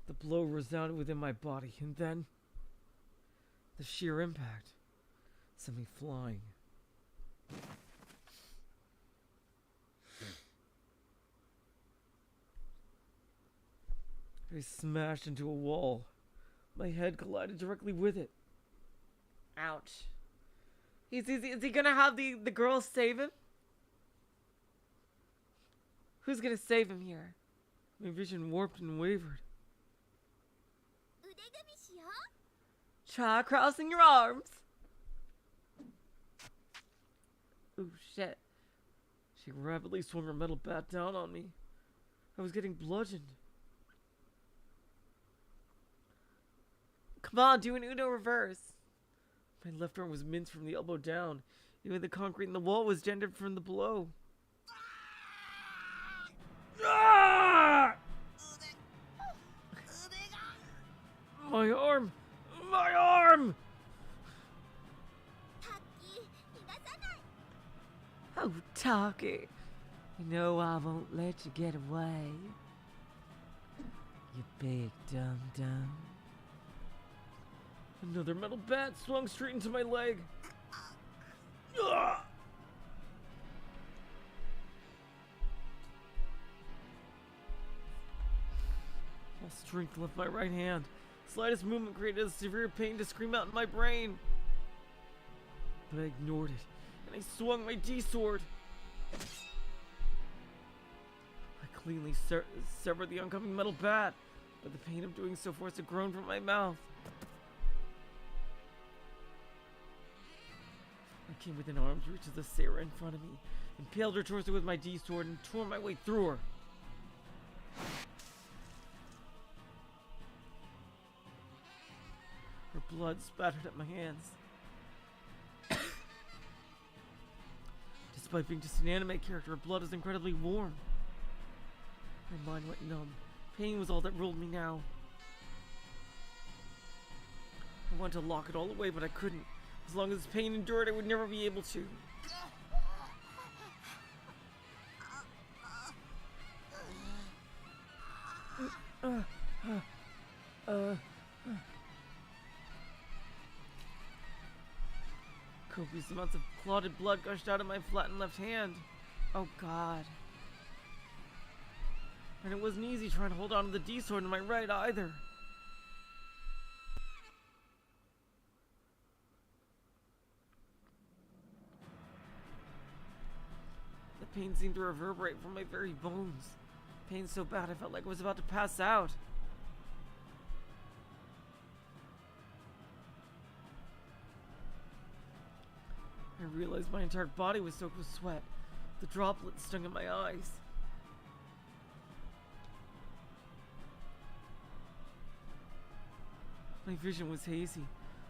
The blow resounded within my body, and then the sheer impact. Sent me flying. I smashed into a wall. My head collided directly with it. Ouch. Is he gonna have the girl save him? Who's gonna save him here? My vision warped and wavered. 腕組みしよう。 Try crossing your arms. Oh shit. She rapidly swung her metal bat down on me. I was getting bludgeoned. Come on, do an Uno reverse. My left arm was minced from the elbow down. Even the concrete in the wall was dented from the blow. Ah! My arm! My arm! タッキー、逃がさない。 Oh, Taki. You know I won't let you get away. You big dum-dum. Another metal bat swung straight into my leg. Ah! All strength left my right hand. Slightest movement created a severe pain to scream out in my brain. But I ignored it, and I swung my D-sword. I cleanly severed the oncoming metal bat, but the pain of doing so forced a groan from my mouth. I came within arm's reach of the Sarah in front of me, impaled her torso with my D-sword, and tore my way through her. Her blood spattered at my hands. Despite being just an anime character, her blood is incredibly warm. My mind went numb. Pain was all that ruled me now. I wanted to lock it all away, but I couldn't. As long as pain endured, I would never be able to. Copious amounts of clotted blood gushed out of my flattened left hand. Oh god. And it wasn't easy trying to hold on to the D-sword in my right either. The pain seemed to reverberate from my very bones. Pain so bad I felt like I was about to pass out. I realized my entire body was soaked with sweat. The droplets stung in my eyes. My vision was hazy.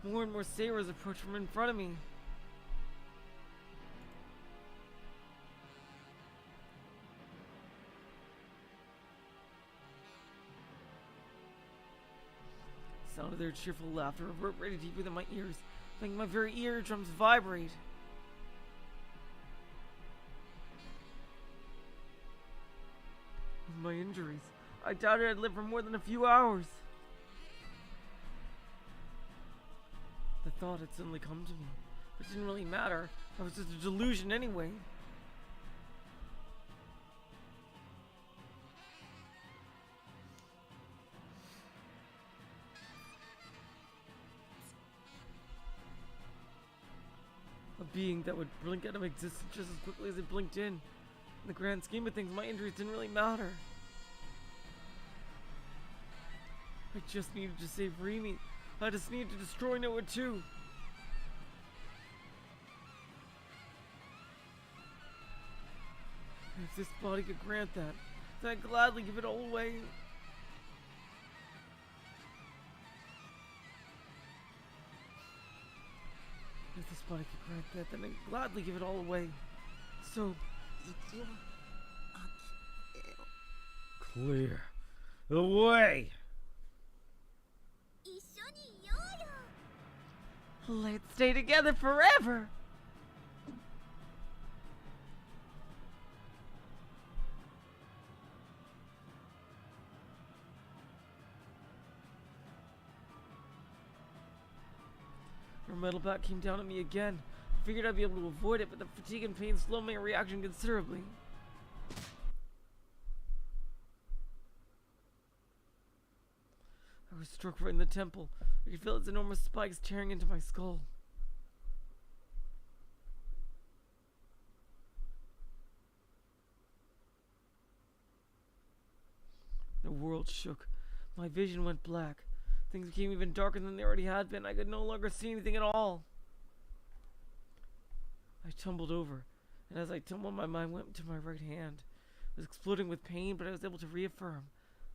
More and more sailors approached from in front of me. The sound of their cheerful laughter reverberated deep within my ears, making my very eardrums vibrate. With my injuries, I doubted I'd live for more than a few hours. The thought had suddenly come to me, but it didn't really matter. I was just a delusion anyway. A being that would blink out of existence just as quickly as it blinked in. In the grand scheme of things, my injuries didn't really matter. I just needed to save Rimi. I just needed to destroy NoaH too. If this body could grant that, then I'd gladly give it all away. If this body could grant that, then I'd gladly give it all away. So, clear the way. 一緒にいようよ。 Let's stay together forever. Her metal bat came down at me again. I figured I'd be able to avoid it, but the fatigue and pain slowed my reaction considerably. I was struck right in the temple. I could feel its enormous spikes tearing into my skull. The world shook. My vision went black. Things became even darker than they already had been. I could no longer see anything at all. I tumbled over, and as I tumbled, my mind went to my right hand. It was exploding with pain, but I was able to reaffirm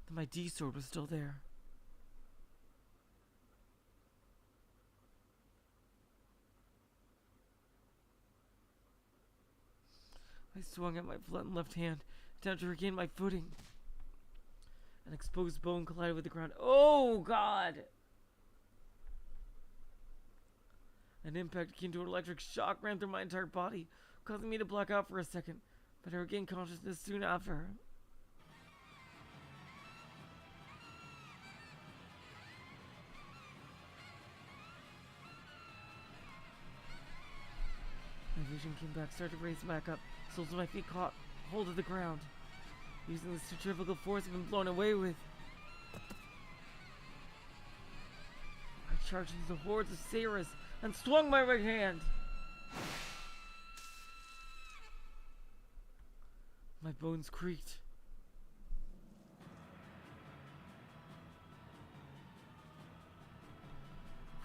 that my D-sword was still there. I swung at my flattened left hand, attempting to regain my footing. An exposed bone collided with the ground. Oh, God! An impact akin to an electric shock ran through my entire body, causing me to black out for a second, but I regained consciousness soon after. My vision came back, started to raise back up. Soles of my feet caught hold of the ground. Using the centrifugal force I've been blown away with. I charged into the hordes of Saras and swung my right hand. My bones creaked.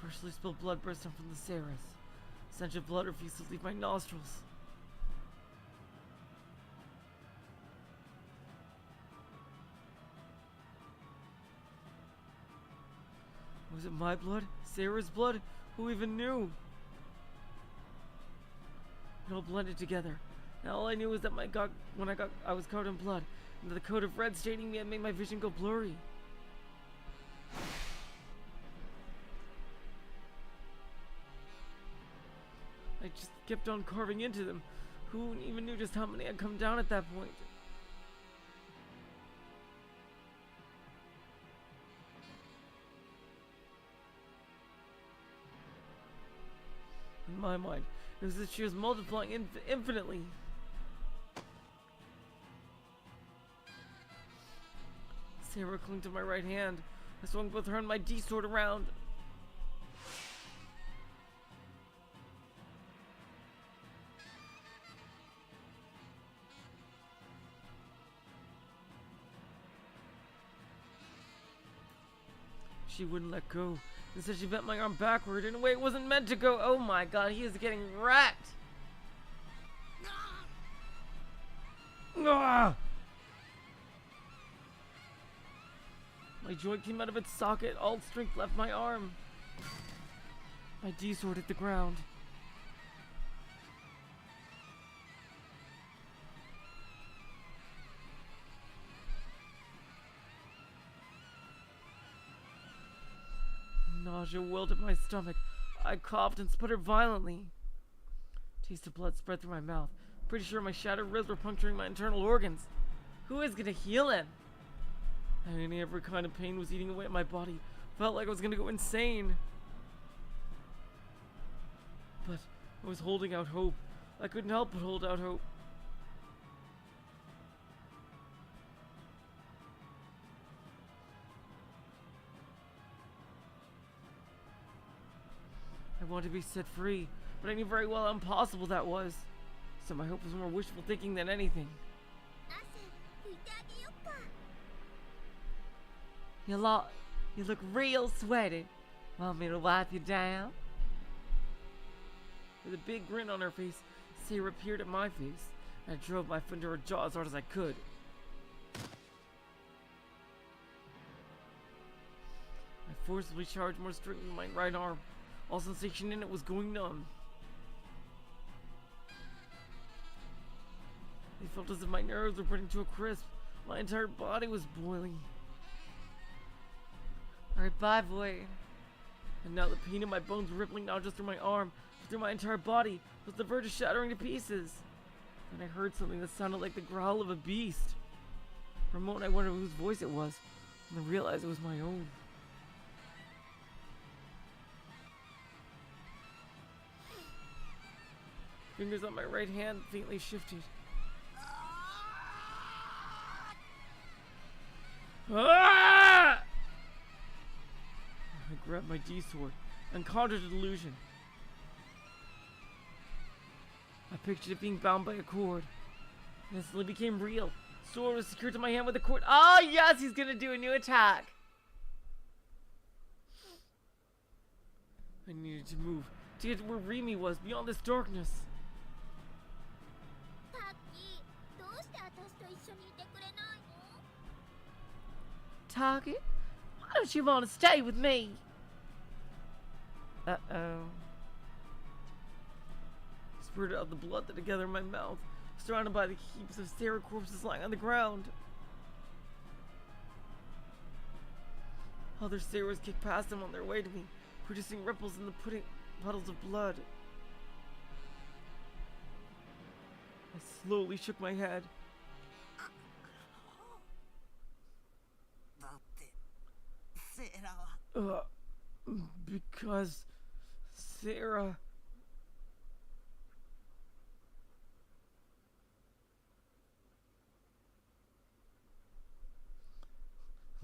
Freshly spilled blood burst from the Saras. Stench of blood refused to leave my nostrils. Was it my blood? Sarah's blood? Who even knew? It all blended together. Now all I knew was that I was covered in blood, and the coat of red staining me had made my vision go blurry. I just kept on carving into them. Who even knew just how many had come down at that point? In my mind, it was as if she was multiplying infinitely. Sarah clung to my right hand. I swung both her and my D-sword around. She wouldn't let go. Instead, she bent my arm backward in a way it wasn't meant to go. Oh my God, he is getting wrecked. Ah! My joint came out of its socket. All strength left my arm. My D-sword hit the ground. Nausea welled up my stomach. I coughed and sputtered violently. Taste of blood spread through my mouth. Pretty sure my shattered ribs were puncturing my internal organs. Who is gonna heal him? Any every kind of pain was eating away at my body. Felt like I was gonna go insane. But I was holding out hope. I couldn't help but hold out hope. I wanted to be set free, but I knew very well how impossible that was. So my hope was more wishful thinking than anything. You look real sweaty. Want me to wipe you down? With a big grin on her face, Sarah peered at my face. I drove my foot into her jaw as hard as I could. I forcibly charged more strength in my right arm. All sensation in it was going numb. I felt as if my nerves were burning to a crisp. My entire body was boiling. Alright, bye, boy. And now the pain in my bones rippling not just through my arm, but through my entire body, was the verge of shattering to pieces. Then I heard something that sounded like the growl of a beast. For a moment I wondered whose voice it was, and then realized it was my own. Fingers on my right hand faintly shifted. Ah! I grabbed my D-sword and conjured a delusion. I pictured it being bound by a cord. It instantly became real. Sword was secured to my hand with a cord. Oh yes, he's gonna do a new attack. I needed to move to get to where Rimi was, beyond this darkness. タッキー、どうして私と一緒にいてくれないの？ Target, why don't you want to stay with me? Uh-oh. I spurted out the blood that had gathered in my mouth, surrounded by the heaps of Sarah corpses lying on the ground. Other Sarahs kicked past them on their way to me, producing ripples in the puddles of blood. I slowly shook my head. だってセーラは Because Sarah.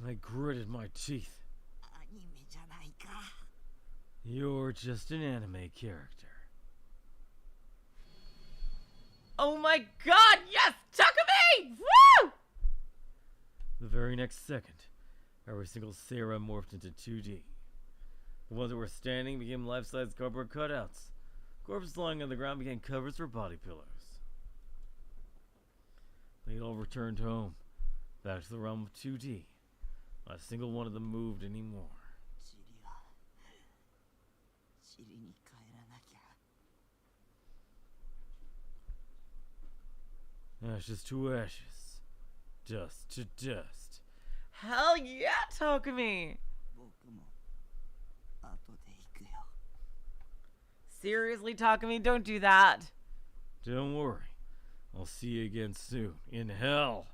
I gritted my teeth. アニメじゃないか。 You're just an anime character. Oh my god, yes! Takumi! Woo! The very next second, every single Sarah morphed into 2D. The ones that were standing became life-size cardboard cutouts. Corpses lying on the ground became covers for body pillows. They all returned home, back to the realm of 2D. Not a single one of them moved anymore. チリはチリに帰らなきゃ。 Ashes to ashes. Dust to dust. Hell yeah, Takumi! 僕も後で行くよ。 Seriously, Takumi, don't do that. Don't worry. I'll see you again soon. In hell.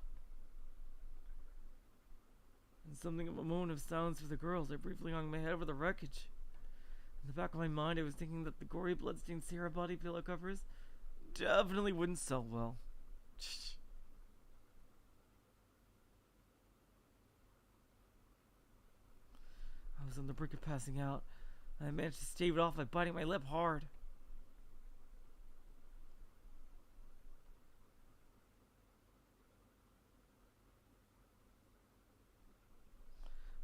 And something of a moment of silence for the girls. I briefly hung my head over the wreckage. In the back of my mind, I was thinking that the gory, bloodstained Sarah body pillow covers definitely wouldn't sell well. I was on the brink of passing out, and I managed to stave it off by biting my lip hard.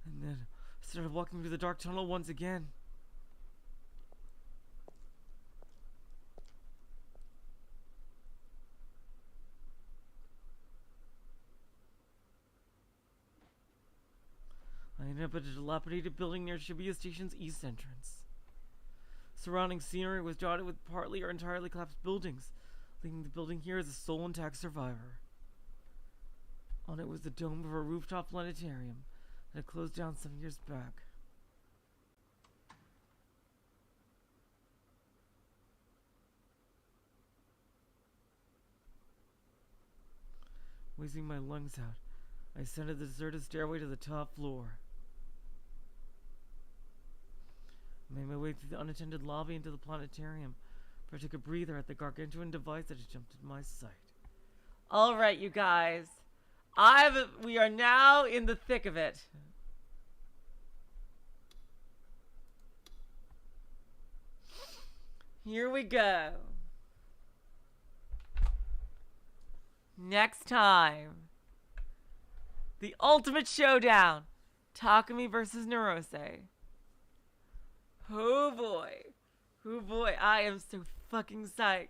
And then I started walking through the dark tunnel once again. I ended up at a dilapidated building near Shibuya Station's east entrance. Surrounding scenery was dotted with partly or entirely collapsed buildings, leaving the building here as a sole intact survivor. On it was the dome of a rooftop planetarium that had closed down some years back. Wheezing my lungs out, I ascended the deserted stairway to the top floor. I made my way through the unattended lobby into the planetarium, where I took a breather at the gargantuan device that had jumped into my sight. Alright, you guys. We are now in the thick of it. Here we go. Next time. The ultimate showdown. Takumi versus NoaH. Oh boy. Oh boy. I am so fucking psyched.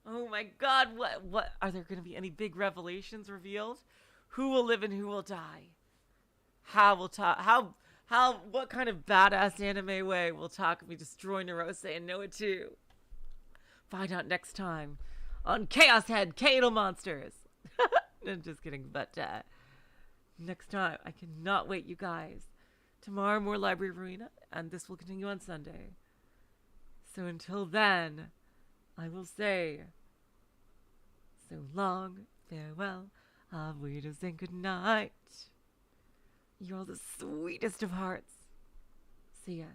Oh my god. What? Are there going to be any big revelations revealed? Who will live and who will die? What kind of badass anime way will Takumi destroy NoaH and NoaH too? Find out next time on Chaos Head Kato Monsters. I'm just kidding, but next time, I cannot wait, you guys. Tomorrow, more Library of Ruina, and this will continue on Sunday. So until then, I will say, so long, farewell, auf Wiedersehen, good night. You're all the sweetest of hearts. See ya.